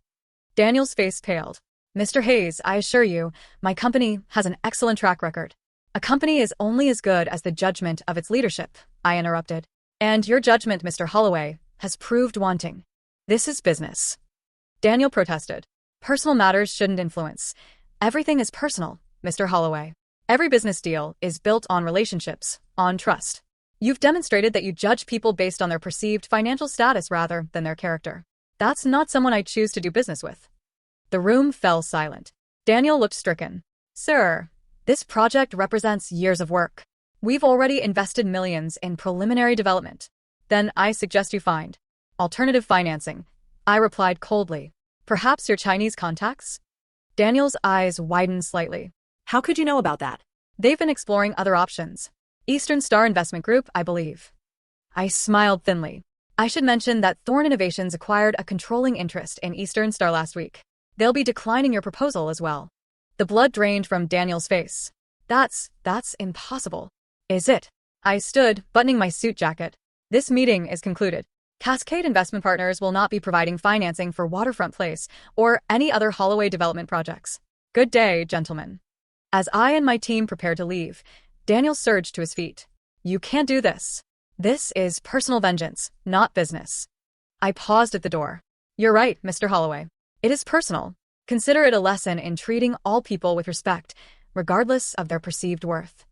Daniel's face paled. Mr. Hayes, I assure you, my company has an excellent track record. A company is only as good as the judgment of its leadership, I interrupted. And your judgment, Mr. Holloway, has proved wanting. This is business. Daniel protested. Personal matters shouldn't influence. Everything is personal, Mr. Holloway. Every business deal is built on relationships, on trust. You've demonstrated that you judge people based on their perceived financial status rather than their character. That's not someone I choose to do business with. The room fell silent. Daniel looked stricken. Sir, this project represents years of work. We've already invested millions in preliminary development. Then I suggest you find alternative financing. I replied coldly. Perhaps your Chinese contacts? Daniel's eyes widened slightly. How could you know about that? They've been exploring other options. Eastern Star Investment Group, I believe. I smiled thinly. I should mention that Thorn Innovations acquired a controlling interest in Eastern Star last week. They'll be declining your proposal as well. The blood drained from Daniel's face. That's impossible. Is it? I stood, buttoning my suit jacket. This meeting is concluded. Cascade Investment Partners will not be providing financing for Waterfront Place or any other Holloway development projects. Good day, gentlemen. As I and my team prepared to leave, Daniel surged to his feet. You can't do this. This is personal vengeance, not business. I paused at the door. You're right, Mr. Holloway. It is personal. Consider it a lesson in treating all people with respect, regardless of their perceived worth.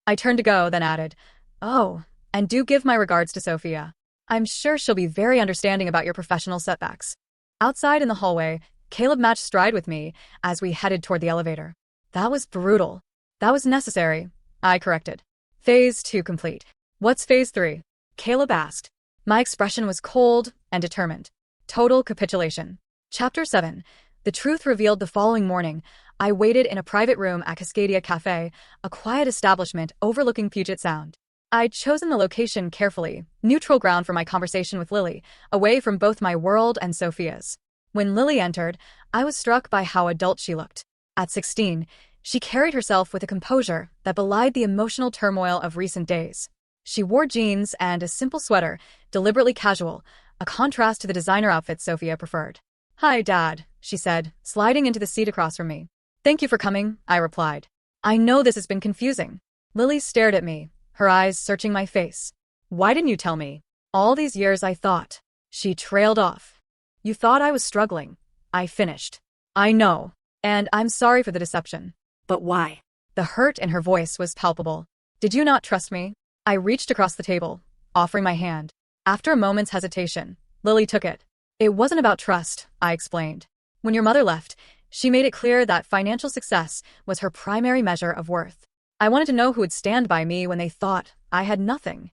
I turned to go, then added, Oh, and do give my regards to Sophia. I'm sure she'll be very understanding about your professional setbacks. Outside in the hallway, Caleb matched stride with me as we headed toward the elevator. That was brutal. That was necessary, I corrected. Phase 2 complete. What's Phase 3? Caleb asked. My expression was cold and determined. Total capitulation. Chapter 7. The truth revealed the following morning. I waited in a private room at Cascadia Cafe, a quiet establishment overlooking Puget Sound. I'd chosen the location carefully, neutral ground for my conversation with Lily, away from both my world and Sophia's. When Lily entered, I was struck by how adult she looked. At 16, she carried herself with a composure that belied the emotional turmoil of recent days. She wore jeans and a simple sweater, deliberately casual, a contrast to the designer outfit Sophia preferred. Hi, Dad, she said, sliding into the seat across from me. Thank you for coming, I replied. I know this has been confusing. Lily stared at me, her eyes searching my face. Why didn't you tell me? All these years I thought. She trailed off. You thought I was struggling. I finished. I know. And I'm sorry for the deception. But why? The hurt in her voice was palpable. Did you not trust me? I reached across the table, offering my hand. After a moment's hesitation, Lily took it. It wasn't about trust, I explained. When your mother left, she made it clear that financial success was her primary measure of worth. I wanted to know who would stand by me when they thought I had nothing.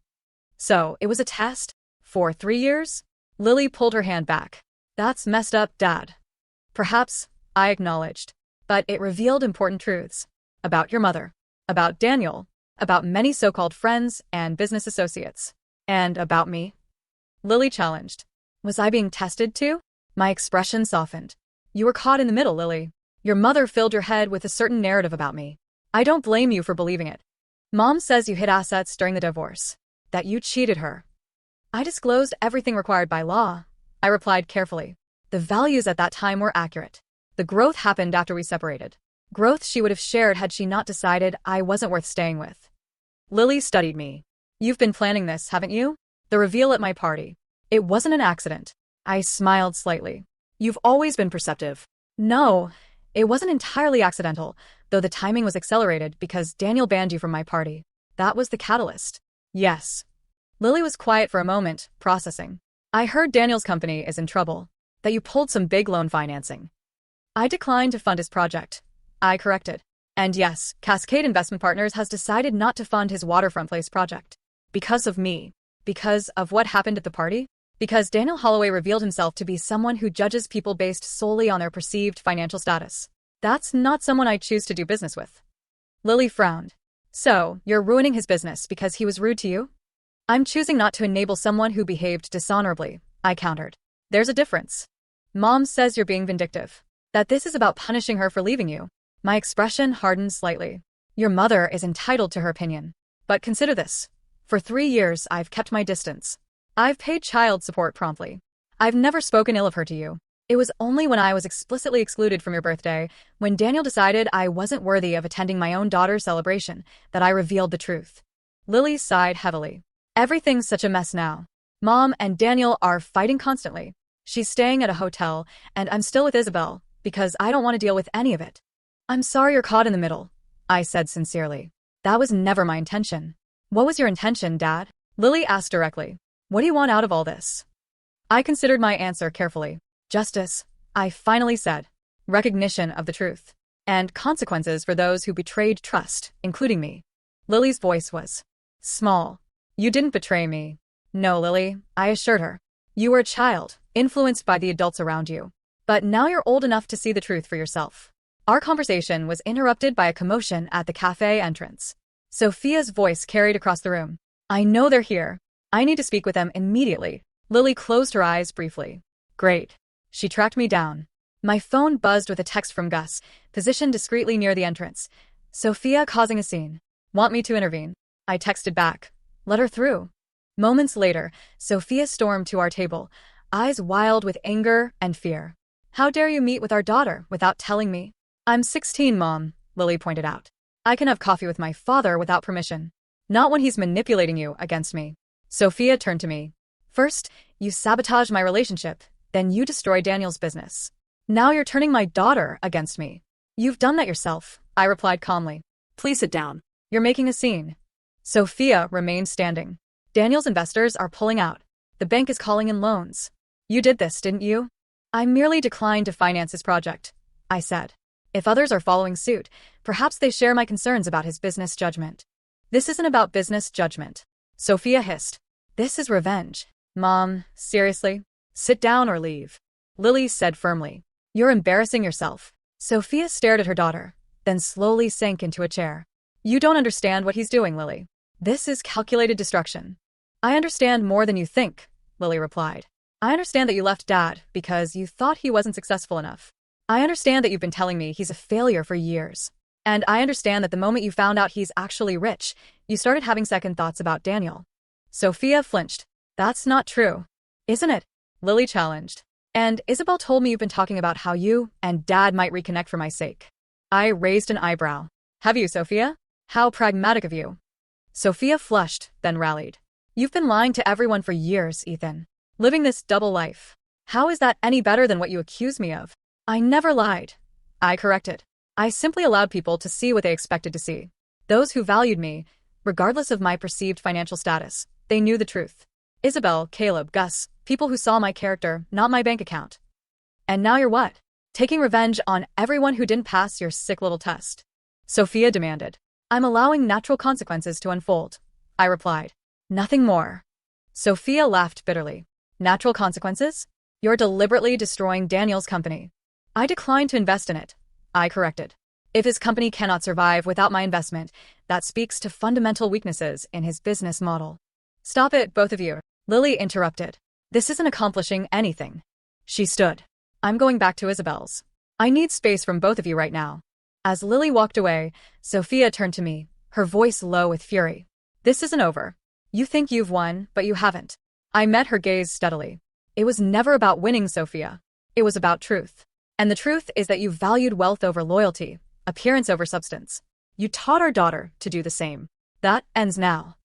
So, it was a test? For 3 years? Lily pulled her hand back. That's messed up, Dad. Perhaps, I acknowledged. But it revealed important truths. About your mother. About Daniel. About many so-called friends and business associates. And about me. Lily challenged. Was I being tested too? My expression softened. You were caught in the middle, Lily. Your mother filled your head with a certain narrative about me. I don't blame you for believing it. Mom says you hid assets during the divorce. That you cheated her. I disclosed everything required by law. I replied carefully. The values at that time were accurate. The growth happened after we separated. Growth she would have shared had she not decided I wasn't worth staying with. Lily studied me. You've been planning this, haven't you? The reveal at my party. It wasn't an accident. I smiled slightly. You've always been perceptive. No, it wasn't entirely accidental, though the timing was accelerated because Daniel banned you from my party. That was the catalyst. Yes. Lily was quiet for a moment, processing. I heard Daniel's company is in trouble, that you pulled some big loan financing. I declined to fund his project. I corrected. And yes, Cascade Investment Partners has decided not to fund his Waterfront Place project. Because of me. Because of what happened at the party? Because Daniel Holloway revealed himself to be someone who judges people based solely on their perceived financial status. That's not someone I choose to do business with. Lily frowned. So, you're ruining his business because he was rude to you? I'm choosing not to enable someone who behaved dishonorably, I countered. There's a difference. Mom says you're being vindictive. That this is about punishing her for leaving you. My expression hardened slightly. Your mother is entitled to her opinion. But consider this. For 3 years, I've kept my distance. I've paid child support promptly. I've never spoken ill of her to you. It was only when I was explicitly excluded from your birthday, when Daniel decided I wasn't worthy of attending my own daughter's celebration, that I revealed the truth. Lily sighed heavily. Everything's such a mess now. Mom and Daniel are fighting constantly. She's staying at a hotel, and I'm still with Isabel, because I don't want to deal with any of it. I'm sorry you're caught in the middle, I said sincerely. That was never my intention. What was your intention, Dad? Lily asked directly. What do you want out of all this? I considered my answer carefully. Justice, I finally said. Recognition of the truth. And consequences for those who betrayed trust, including me. Lily's voice was small. You didn't betray me. No, Lily, I assured her. You were a child, influenced by the adults around you. But now you're old enough to see the truth for yourself. Our conversation was interrupted by a commotion at the cafe entrance. Sophia's voice carried across the room. I know they're here. I need to speak with them immediately. Lily closed her eyes briefly. Great. She tracked me down. My phone buzzed with a text from Gus, positioned discreetly near the entrance. Sophia causing a scene. Want me to intervene? I texted back. Let her through. Moments later, Sophia stormed to our table, eyes wild with anger and fear. How dare you meet with our daughter without telling me? I'm 16, Mom, Lily pointed out. I can have coffee with my father without permission. Not when he's manipulating you against me. Sophia turned to me. First, you sabotage my relationship, then you destroy Daniel's business. Now you're turning my daughter against me. You've done that yourself, I replied calmly. Please sit down. You're making a scene. Sophia remained standing. Daniel's investors are pulling out. The bank is calling in loans. You did this, didn't you? I merely declined to finance his project, I said. If others are following suit, perhaps they share my concerns about his business judgment. This isn't about business judgment. Sophia hissed. This is revenge. Mom, seriously? Sit down or leave. Lily said firmly. You're embarrassing yourself. Sophia stared at her daughter, then slowly sank into a chair. You don't understand what he's doing, Lily. This is calculated destruction. I understand more than you think, Lily replied. I understand that you left Dad because you thought he wasn't successful enough. I understand that you've been telling me he's a failure for years. And I understand that the moment you found out he's actually rich, you started having second thoughts about Daniel. Sophia flinched. That's not true. Isn't it? Lily challenged. And Isabel told me you've been talking about how you and Dad might reconnect for my sake. I raised an eyebrow. Have you, Sophia? How pragmatic of you. Sophia flushed, then rallied. You've been lying to everyone for years, Ethan. Living this double life. How is that any better than what you accuse me of? I never lied. I corrected. I simply allowed people to see what they expected to see. Those who valued me, regardless of my perceived financial status, they knew the truth. Isabel, Caleb, Gus, people who saw my character, not my bank account. And now you're what? Taking revenge on everyone who didn't pass your sick little test. Sophia demanded. I'm allowing natural consequences to unfold, I replied. Nothing more. Sophia laughed bitterly. Natural consequences? You're deliberately destroying Daniel's company. I declined to invest in it, I corrected. If his company cannot survive without my investment, that speaks to fundamental weaknesses in his business model. Stop it, both of you, Lily interrupted. This isn't accomplishing anything. She stood. I'm going back to Isabel's. I need space from both of you right now. As Lily walked away, Sophia turned to me, her voice low with fury. This isn't over. You think you've won, but you haven't. I met her gaze steadily. It was never about winning, Sophia. It was about truth. And the truth is that you valued wealth over loyalty, appearance over substance. You taught our daughter to do the same. That ends now.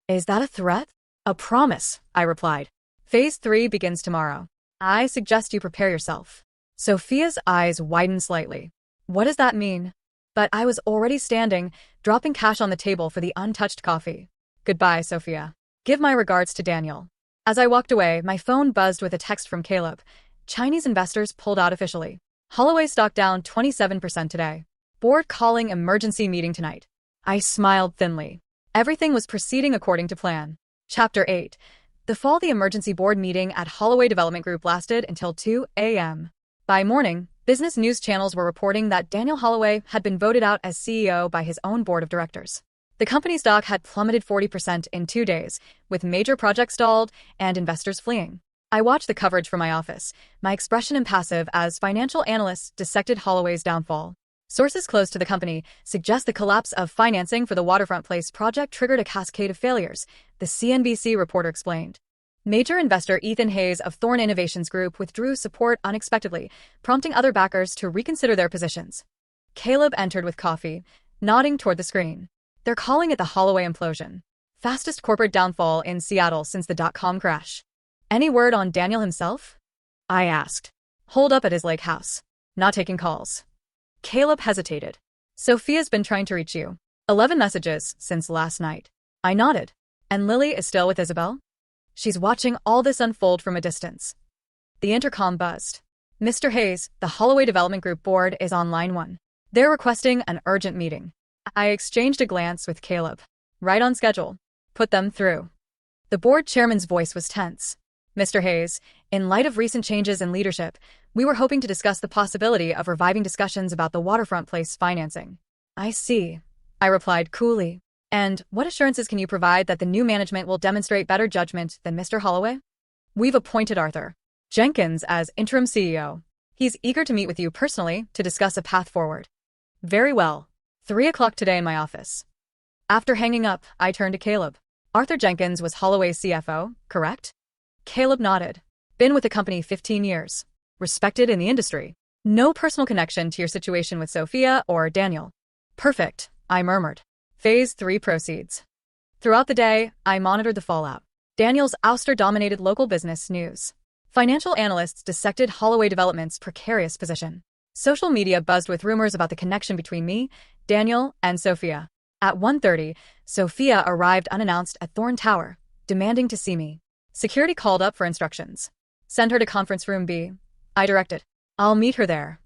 Is that a threat? A promise, I replied. Phase 3 begins tomorrow. I suggest you prepare yourself. Sophia's eyes widened slightly. What does that mean? But I was already standing, dropping cash on the table for the untouched coffee. Goodbye, Sophia. Give my regards to Daniel. As I walked away, my phone buzzed with a text from Caleb. Chinese investors pulled out officially. Holloway stock down 27% today. Board calling emergency meeting tonight. I smiled thinly. Everything was proceeding according to plan. Chapter 8. The fall the emergency board meeting at Holloway Development Group lasted until 2 a.m. By morning, business news channels were reporting that Daniel Holloway had been voted out as CEO by his own board of directors. The company's stock had plummeted 40% in 2 days, with major projects stalled and investors fleeing. I watched the coverage from my office, my expression impassive as financial analysts dissected Holloway's downfall. Sources close to the company suggest the collapse of financing for the Waterfront Place project triggered a cascade of failures, the CNBC reporter explained. Major investor Ethan Hayes of Thorne Innovations Group withdrew support unexpectedly, prompting other backers to reconsider their positions. Caleb entered with coffee, nodding toward the screen. They're calling it the Holloway implosion. Fastest corporate downfall in Seattle since the dot-com crash. Any word on Daniel himself? I asked. Holed up at his lake house. Not taking calls. Caleb hesitated. Sophia's been trying to reach you. 11 messages since last night. I nodded. And Lily is still with Isabel? She's watching all this unfold from a distance. The intercom buzzed. Mr. Hayes, the Holloway Development Group board is on line 1. They're requesting an urgent meeting. I exchanged a glance with Caleb. Right on schedule. Put them through. The board chairman's voice was tense. Mr. Hayes, in light of recent changes in leadership, we were hoping to discuss the possibility of reviving discussions about the Waterfront Place financing. I see, I replied coolly. And what assurances can you provide that the new management will demonstrate better judgment than Mr. Holloway? We've appointed Arthur Jenkins as interim CEO. He's eager to meet with you personally to discuss a path forward. Very well. 3 o'clock today in my office. After hanging up, I turned to Caleb. Arthur Jenkins was Holloway's CFO, correct? Caleb nodded. Been with the company 15 years. Respected in the industry. No personal connection to your situation with Sophia or Daniel. Perfect, I murmured. Phase 3 proceeds. Throughout the day, I monitored the fallout. Daniel's ouster dominated local business news. Financial analysts dissected Holloway Development's precarious position. Social media buzzed with rumors about the connection between me, Daniel, and Sophia. At 1:30, Sophia arrived unannounced at Thorne Tower, demanding to see me. Security called up for instructions. Send her to conference room B, I directed. I'll meet her there.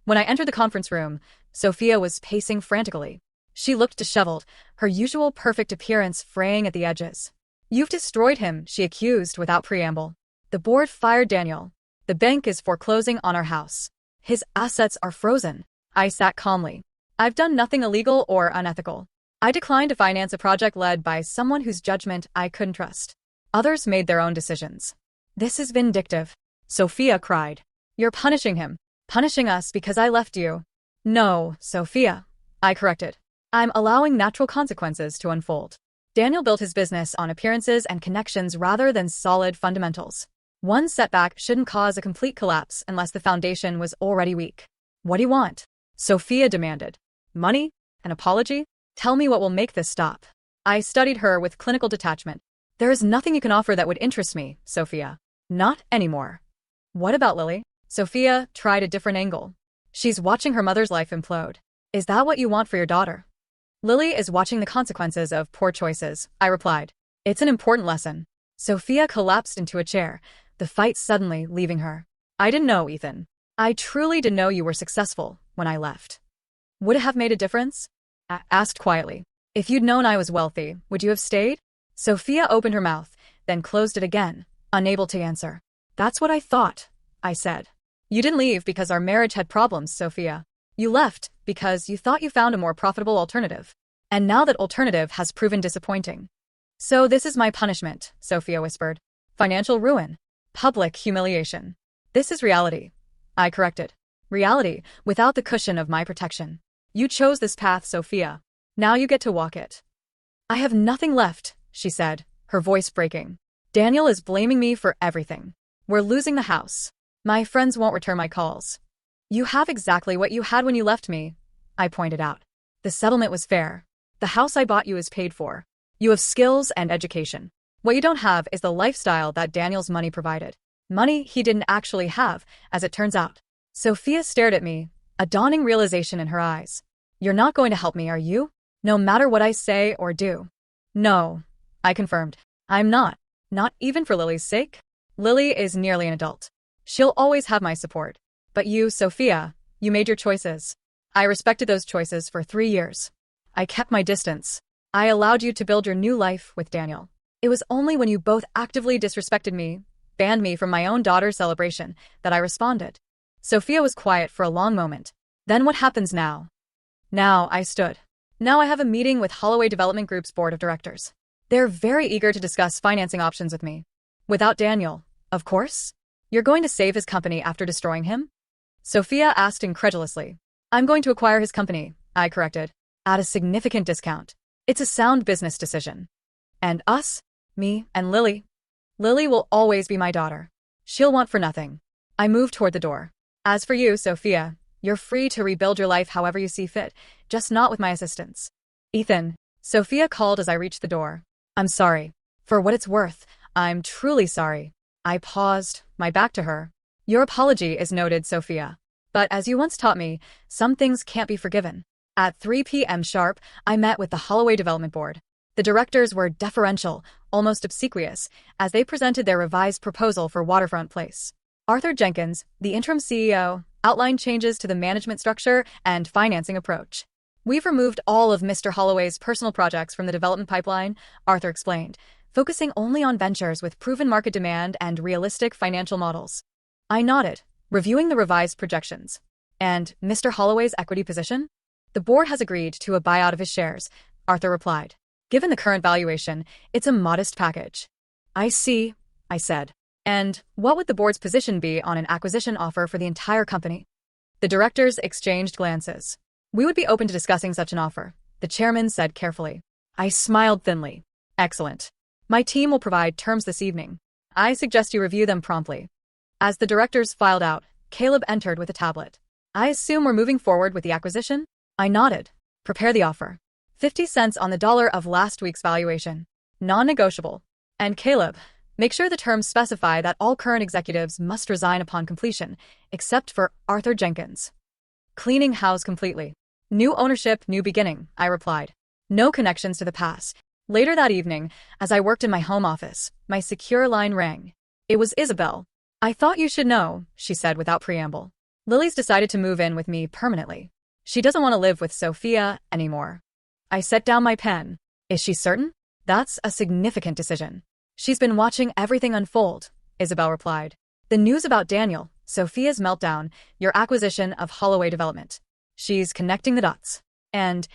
When I entered the conference room, Sophia was pacing frantically. She looked disheveled, her usual perfect appearance fraying at the edges. You've destroyed him, she accused without preamble. The board fired Daniel. The bank is foreclosing on our house. His assets are frozen. I sat calmly. I've done nothing illegal or unethical. I declined to finance a project led by someone whose judgment I couldn't trust. Others made their own decisions. This is vindictive, Sophia cried. You're punishing him. Punishing us because I left you. No, Sophia, I corrected. I'm allowing natural consequences to unfold. Daniel built his business on appearances and connections rather than solid fundamentals. One setback shouldn't cause a complete collapse unless the foundation was already weak. What do you want? Sophia demanded. Money? An apology? Tell me what will make this stop. I studied her with clinical detachment. There is nothing you can offer that would interest me, Sophia. Not anymore. What about Lily? Sophia tried a different angle. She's watching her mother's life implode. Is that what you want for your daughter? Lily is watching the consequences of poor choices, I replied. It's an important lesson. Sophia collapsed into a chair, the fight suddenly leaving her. I didn't know, Ethan. I truly didn't know you were successful when I left. Would it have made a difference? I asked quietly. If you'd known I was wealthy, would you have stayed? Sophia opened her mouth, then closed it again, unable to answer. That's what I thought, I said. You didn't leave because our marriage had problems, Sophia. You left because you thought you found a more profitable alternative. And now that alternative has proven disappointing. So this is my punishment, Sophia whispered. Financial ruin. Public humiliation. This is reality, I corrected. Reality, without the cushion of my protection. You chose this path, Sophia. Now you get to walk it. I have nothing left, she said, her voice breaking. Daniel is blaming me for everything. We're losing the house. My friends won't return my calls. You have exactly what you had when you left me, I pointed out. The settlement was fair. The house I bought you is paid for. You have skills and education. What you don't have is the lifestyle that Daniel's money provided. Money he didn't actually have, as it turns out. Sophia stared at me, a dawning realization in her eyes. You're not going to help me, are you? No matter what I say or do. No, I confirmed. I'm not. Not even for Lily's sake. Lily is nearly an adult. She'll always have my support. But you, Sophia, you made your choices. I respected those choices for 3 years. I kept my distance. I allowed you to build your new life with Daniel. It was only when you both actively disrespected me, banned me from my own daughter's celebration, that I responded. Sophia was quiet for a long moment. Then what happens now? Now I stood. Now I have a meeting with Holloway Development Group's board of directors. They're very eager to discuss financing options with me. Without Daniel, of course. You're going to save his company after destroying him? Sophia asked incredulously. I'm going to acquire his company, I corrected, at a significant discount. It's a sound business decision. And us? Me and Lily? Lily will always be my daughter. She'll want for nothing. I moved toward the door. As for you, Sophia, you're free to rebuild your life however you see fit, just not with my assistance. Ethan, Sophia called as I reached the door. I'm sorry. For what it's worth, I'm truly sorry. I paused, my back to her. Your apology is noted, Sophia. But as you once taught me, some things can't be forgiven. At 3 p.m. sharp, I met with the Holloway Development Board. The directors were deferential, almost obsequious, as they presented their revised proposal for Waterfront Place. Arthur Jenkins, the interim CEO, outlined changes to the management structure and financing approach. We've removed all of Mr. Holloway's personal projects from the development pipeline, Arthur explained, focusing only on ventures with proven market demand and realistic financial models. I nodded, reviewing the revised projections. And Mr. Holloway's equity position? The board has agreed to a buyout of his shares, Arthur replied. Given the current valuation, it's a modest package. I see, I said. And what would the board's position be on an acquisition offer for the entire company? The directors exchanged glances. We would be open to discussing such an offer, the chairman said carefully. I smiled thinly. Excellent. My team will provide terms this evening. I suggest you review them promptly. As the directors filed out, Caleb entered with a tablet. I assume we're moving forward with the acquisition? I nodded. Prepare the offer. 50 cents on the dollar of last week's valuation. Non-negotiable. And Caleb, make sure the terms specify that all current executives must resign upon completion, except for Arthur Jenkins. Cleaning house completely. New ownership, new beginning, I replied. No connections to the past. Later that evening, as I worked in my home office, my secure line rang. It was Isabel. I thought you should know, she said without preamble. Lily's decided to move in with me permanently. She doesn't want to live with Sophia anymore. I set down my pen. Is she certain? That's a significant decision. She's been watching everything unfold, Isabel replied. The news about Daniel, Sophia's meltdown, your acquisition of Holloway Development. She's connecting the dots. And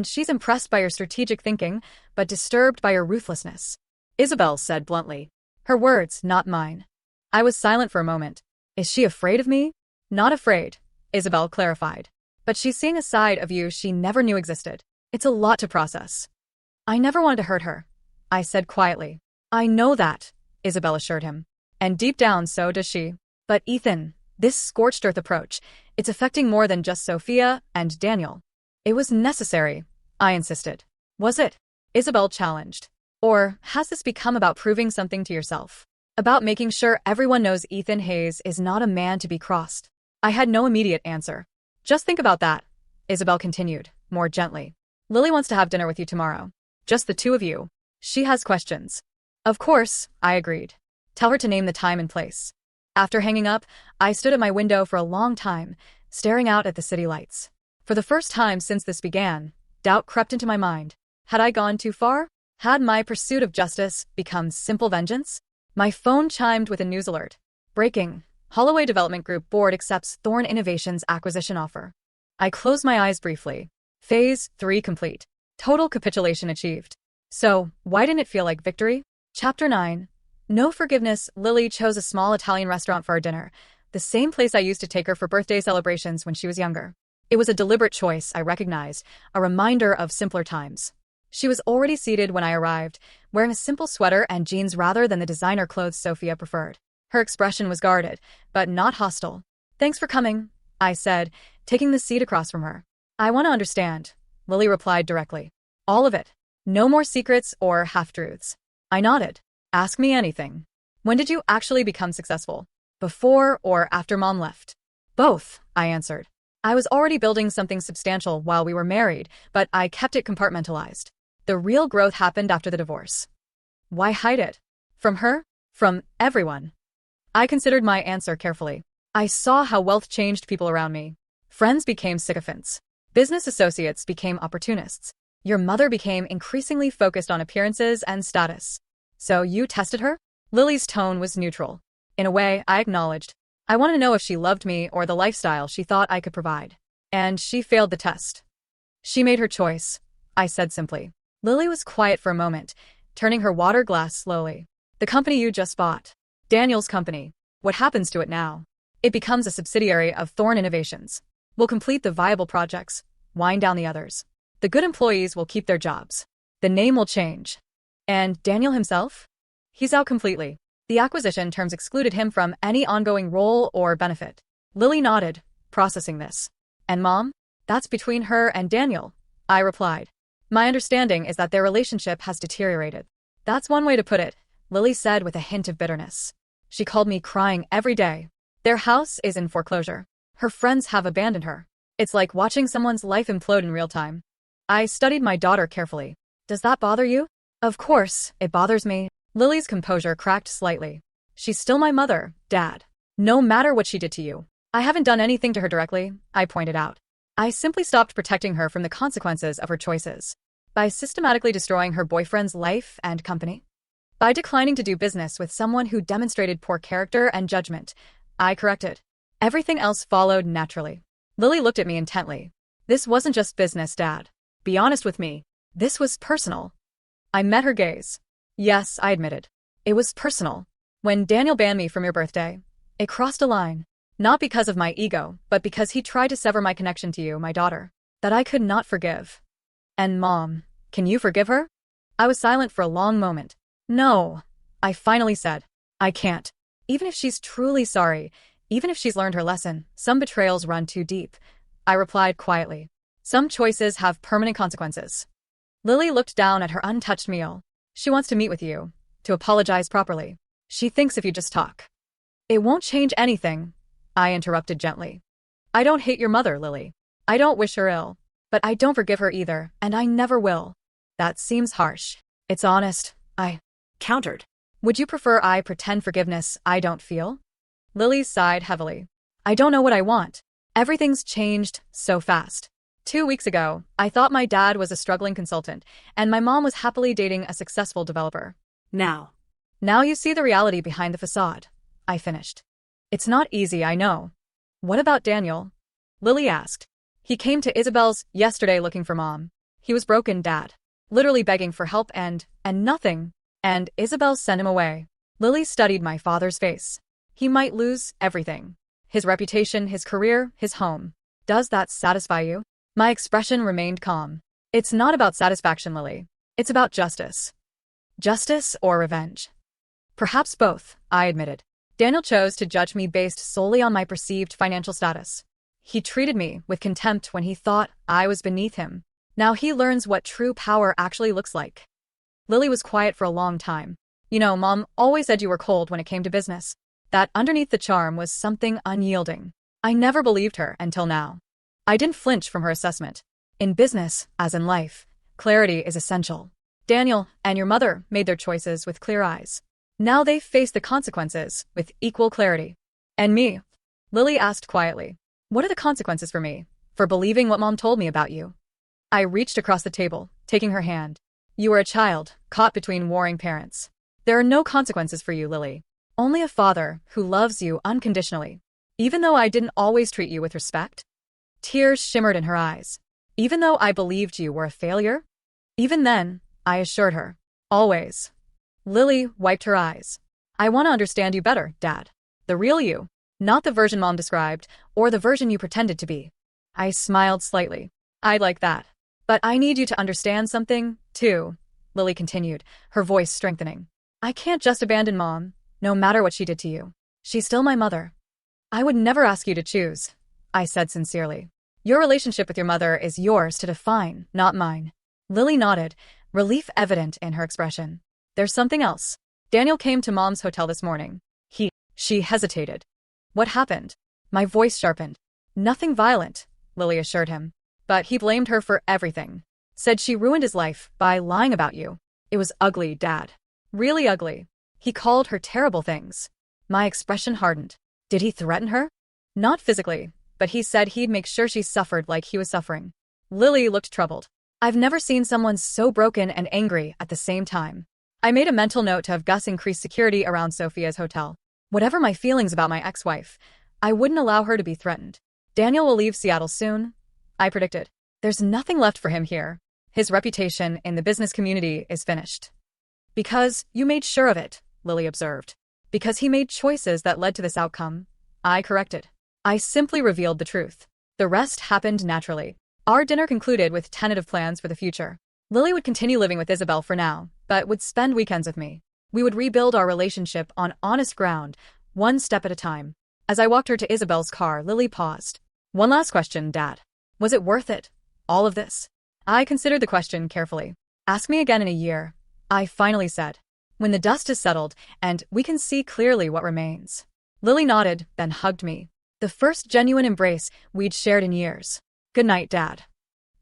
she's impressed by your strategic thinking, but disturbed by your ruthlessness. Isabel said bluntly. Her words, not mine. I was silent for a moment. Is she afraid of me? Not afraid, Isabel clarified. But she's seeing a side of you she never knew existed. It's a lot to process. I never wanted to hurt her, I said quietly. I know that, Isabel assured him. And deep down so does she. But Ethan, this scorched earth approach, it's affecting more than just Sophia and Daniel. It was necessary, I insisted. Was it? Isabel challenged. Or has this become about proving something to yourself? About making sure everyone knows Ethan Hayes is not a man to be crossed? I had no immediate answer. Just think about that, Isabel continued, more gently. Lily wants to have dinner with you tomorrow. Just the two of you. She has questions. Of course, I agreed. Tell her to name the time and place. After hanging up, I stood at my window for a long time, staring out at the city lights. For the first time since this began, doubt crept into my mind. Had I gone too far? Had my pursuit of justice become simple vengeance? My phone chimed with a news alert. Breaking. Holloway Development Group Board accepts Thorn Innovations acquisition offer. I closed my eyes briefly. Phase 3 complete. Total capitulation achieved. So, why didn't it feel like victory? Chapter 9. No forgiveness. Lily chose a small Italian restaurant for our dinner, the same place I used to take her for birthday celebrations when she was younger. It was a deliberate choice, I recognized, a reminder of simpler times. She was already seated when I arrived, wearing a simple sweater and jeans rather than the designer clothes Sophia preferred. Her expression was guarded, but not hostile. Thanks for coming, I said, taking the seat across from her. I want to understand, Lily replied directly. All of it. No more secrets or half-truths. I nodded. Ask me anything. When did you actually become successful? Before or after Mom left? Both, I answered. I was already building something substantial while we were married, but I kept it compartmentalized. The real growth happened after the divorce. Why hide it? From her? From everyone? I considered my answer carefully. I saw how wealth changed people around me. Friends became sycophants. Business associates became opportunists. Your mother became increasingly focused on appearances and status. So you tested her? Lily's tone was neutral. In a way, I acknowledged. I wanted to know if she loved me or the lifestyle she thought I could provide. And she failed the test. She made her choice, I said simply. Lily was quiet for a moment, turning her water glass slowly. The company you just bought. Daniel's company. What happens to it now? It becomes a subsidiary of Thorne Innovations. We'll complete the viable projects, wind down the others. The good employees will keep their jobs. The name will change. And Daniel himself? He's out completely. The acquisition terms excluded him from any ongoing role or benefit. Lily nodded, processing this. And Mom? That's between her and Daniel, I replied. My understanding is that their relationship has deteriorated. That's one way to put it, Lily said with a hint of bitterness. She called me crying every day. Their house is in foreclosure. Her friends have abandoned her. It's like watching someone's life implode in real time. I studied my daughter carefully. Does that bother you? Of course, it bothers me. Lily's composure cracked slightly. She's still my mother, Dad. No matter what she did to you. I haven't done anything to her directly, I pointed out. I simply stopped protecting her from the consequences of her choices. By systematically destroying her boyfriend's life and company. By declining to do business with someone who demonstrated poor character and judgment, I corrected. Everything else followed naturally. Lily looked at me intently. This wasn't just business, Dad. Be honest with me. This was personal. I met her gaze. Yes, I admitted. It was personal. When Daniel banned me from your birthday, it crossed a line. Not because of my ego, but because he tried to sever my connection to you, my daughter. That I could not forgive. And Mom, can you forgive her? I was silent for a long moment. No, I finally said. I can't. Even if she's truly sorry, even if she's learned her lesson, some betrayals run too deep. I replied quietly. Some choices have permanent consequences. Lily looked down at her untouched meal. She wants to meet with you, to apologize properly. She thinks if you just talk. It won't change anything, I interrupted gently. I don't hate your mother, Lily. I don't wish her ill. But I don't forgive her either, and I never will. That seems harsh. It's honest, I countered. Would you prefer I pretend forgiveness I don't feel? Lily sighed heavily. I don't know what I want. Everything's changed so fast. 2 weeks ago, I thought my dad was a struggling consultant, and my mom was happily dating a successful developer. Now you see the reality behind the facade, I finished. It's not easy, I know. What about Daniel? Lily asked. He came to Isabel's yesterday looking for Mom. He was broken, Dad. Literally begging for help and nothing. And Isabel sent him away. Lily studied my father's face. He might lose everything. His reputation, his career, his home. Does that satisfy you? My expression remained calm. It's not about satisfaction, Lily. It's about justice. Justice or revenge? Perhaps both, I admitted. Daniel chose to judge me based solely on my perceived financial status. He treated me with contempt when he thought I was beneath him. Now he learns what true power actually looks like. Lily was quiet for a long time. You know, Mom always said you were cold when it came to business. That underneath the charm was something unyielding. I never believed her until now. I didn't flinch from her assessment. In business, as in life, clarity is essential. Daniel and your mother made their choices with clear eyes. Now they face the consequences with equal clarity. And me? Lily asked quietly. What are the consequences for me? For believing what Mom told me about you? I reached across the table, taking her hand. You were a child, caught between warring parents. There are no consequences for you, Lily. Only a father who loves you unconditionally. Even though I didn't always treat you with respect? Tears shimmered in her eyes. Even though I believed you were a failure? Even then, I assured her. Always. Lily wiped her eyes. I want to understand you better, Dad. The real you. Not the version Mom described, or the version you pretended to be. I smiled slightly. I'd like that. But I need you to understand something, too, Lily continued, her voice strengthening. I can't just abandon Mom, no matter what she did to you. She's still my mother. I would never ask you to choose, I said sincerely. Your relationship with your mother is yours to define, not mine. Lily nodded, relief evident in her expression. There's something else. Daniel came to Mom's hotel this morning. She hesitated. What happened? My voice sharpened. Nothing violent, Lily assured him. But he blamed her for everything. Said she ruined his life by lying about you. It was ugly, Dad. Really ugly. He called her terrible things. My expression hardened. Did he threaten her? Not physically, but he said he'd make sure she suffered like he was suffering. Lily looked troubled. I've never seen someone so broken and angry at the same time. I made a mental note to have Gus increase security around Sophia's hotel. Whatever my feelings about my ex-wife, I wouldn't allow her to be threatened. Daniel will leave Seattle soon, I predicted. There's nothing left for him here. His reputation in the business community is finished. Because you made sure of it, Lily observed. Because he made choices that led to this outcome, I corrected. I simply revealed the truth. The rest happened naturally. Our dinner concluded with tentative plans for the future. Lily would continue living with Isabel for now, but would spend weekends with me. We would rebuild our relationship on honest ground, one step at a time. As I walked her to Isabel's car, Lily paused. One last question, Dad. Was it worth it? All of this? I considered the question carefully. Ask me again in a year, I finally said. When the dust has settled, and we can see clearly what remains. Lily nodded, then hugged me. The first genuine embrace we'd shared in years. Good night, Dad.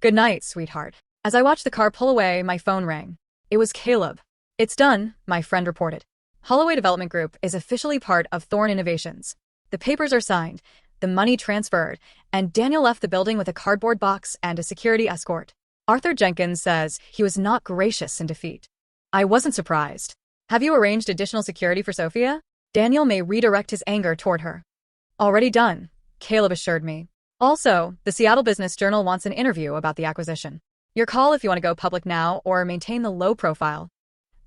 Good night, sweetheart. As I watched the car pull away, my phone rang. It was Caleb. It's done, my friend reported. Holloway Development Group is officially part of Thorne Innovations. The papers are signed, the money transferred, and Daniel left the building with a cardboard box and a security escort. Arthur Jenkins says he was not gracious in defeat. I wasn't surprised. Have you arranged additional security for Sophia? Daniel may redirect his anger toward her. Already done, Caleb assured me. Also, the Seattle Business Journal wants an interview about the acquisition. Your call if you want to go public now or maintain the low profile.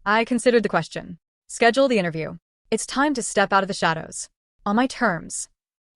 I considered the question. Schedule the interview. It's time to step out of the shadows. On my terms.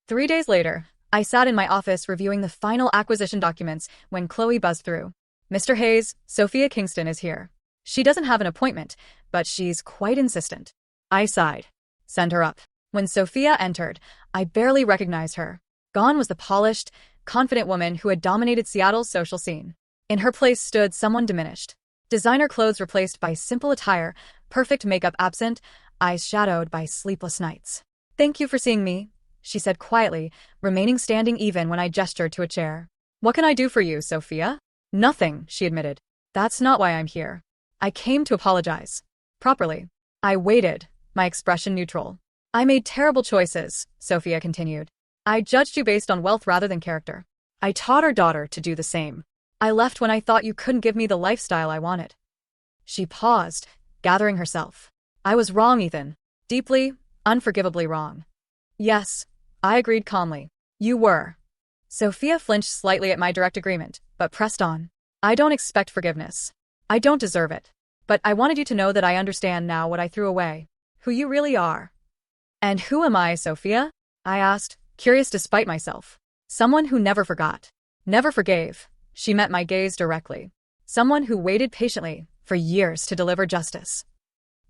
3 days later, I sat in my office reviewing the final acquisition documents when Chloe buzzed through. Mr. Hayes, Sophia Kingston is here. She doesn't have an appointment, but she's quite insistent. I sighed. Send her up. When Sophia entered, I barely recognized her. Gone was the polished, confident woman who had dominated Seattle's social scene. In her place stood someone diminished. Designer clothes replaced by simple attire, perfect makeup absent, eyes shadowed by sleepless nights. Thank you for seeing me, she said quietly, remaining standing even when I gestured to a chair. What can I do for you, Sophia? Nothing, she admitted. That's not why I'm here. I came to apologize. Properly. I waited, my expression neutral. I made terrible choices, Sophia continued. I judged you based on wealth rather than character. I taught our daughter to do the same. I left when I thought you couldn't give me the lifestyle I wanted. She paused, gathering herself. I was wrong, Ethan. Deeply, unforgivably wrong. Yes, I agreed calmly. You were. Sophia flinched slightly at my direct agreement, but pressed on. I don't expect forgiveness. I don't deserve it. But I wanted you to know that I understand now what I threw away. Who you really are. And who am I, Sophia? I asked, curious despite myself. Someone who never forgot. Never forgave. She met my gaze directly. Someone who waited patiently, for years to deliver justice.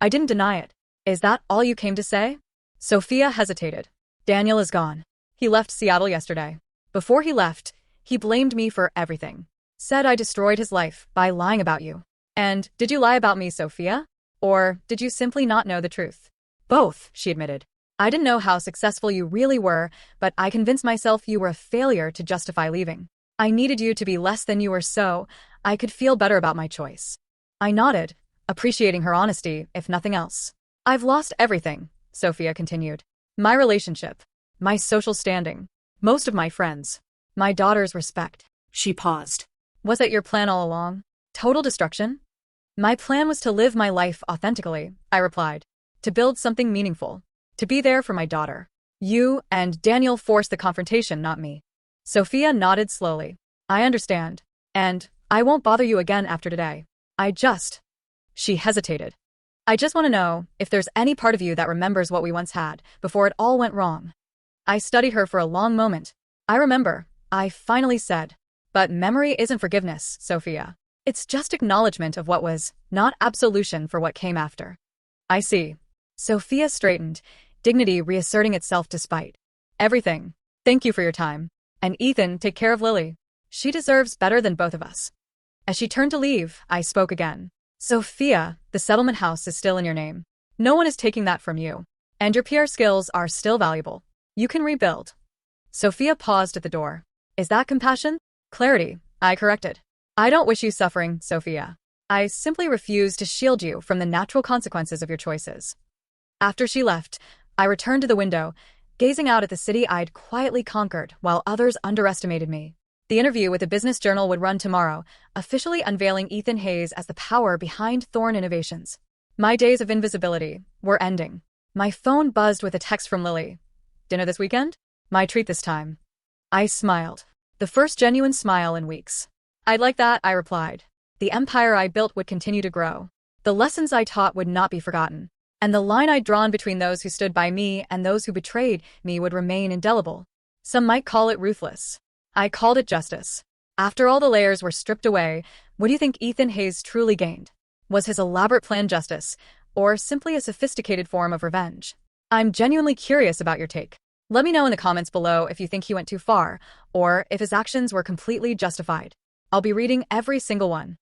I didn't deny it. Is that all you came to say? Sophia hesitated. Daniel is gone. He left Seattle yesterday. Before he left, he blamed me for everything. Said I destroyed his life by lying about you. And did you lie about me, Sophia? Or did you simply not know the truth? Both, she admitted. I didn't know how successful you really were, but I convinced myself you were a failure to justify leaving. I needed you to be less than you were so I could feel better about my choice. I nodded, appreciating her honesty, if nothing else. I've lost everything, Sophia continued. My relationship, my social standing, most of my friends, my daughter's respect. She paused. Was that your plan all along? Total destruction? My plan was to live my life authentically, I replied. To build something meaningful. To be there for my daughter. You and Daniel forced the confrontation, not me. Sophia nodded slowly. I understand. And I won't bother you again after today. She hesitated. I just want to know if there's any part of you that remembers what we once had before it all went wrong. I studied her for a long moment. I remember, I finally said. But memory isn't forgiveness, Sophia. It's just acknowledgement of what was, not absolution for what came after. I see. Sophia straightened, dignity reasserting itself despite everything. Thank you for your time. And Ethan, take care of Lily. She deserves better than both of us. As she turned to leave, I spoke again. Sophia, the settlement house is still in your name. No one is taking that from you. And your PR skills are still valuable. You can rebuild. Sophia paused at the door. Is that compassion? Clarity, I corrected. I don't wish you suffering, Sophia. I simply refuse to shield you from the natural consequences of your choices. After she left, I returned to the window, gazing out at the city I'd quietly conquered while others underestimated me. The interview with the business journal would run tomorrow, officially unveiling Ethan Hayes as the power behind Thorn Innovations. My days of invisibility were ending. My phone buzzed with a text from Lily. Dinner this weekend? My treat this time. I smiled. The first genuine smile in weeks. I'd like that, I replied. The empire I built would continue to grow. The lessons I taught would not be forgotten. And the line I'd drawn between those who stood by me and those who betrayed me would remain indelible. Some might call it ruthless. I called it justice. After all the layers were stripped away, what do you think Ethan Hayes truly gained? Was his elaborate plan justice, or simply a sophisticated form of revenge? I'm genuinely curious about your take. Let me know in the comments below if you think he went too far, or if his actions were completely justified. I'll be reading every single one.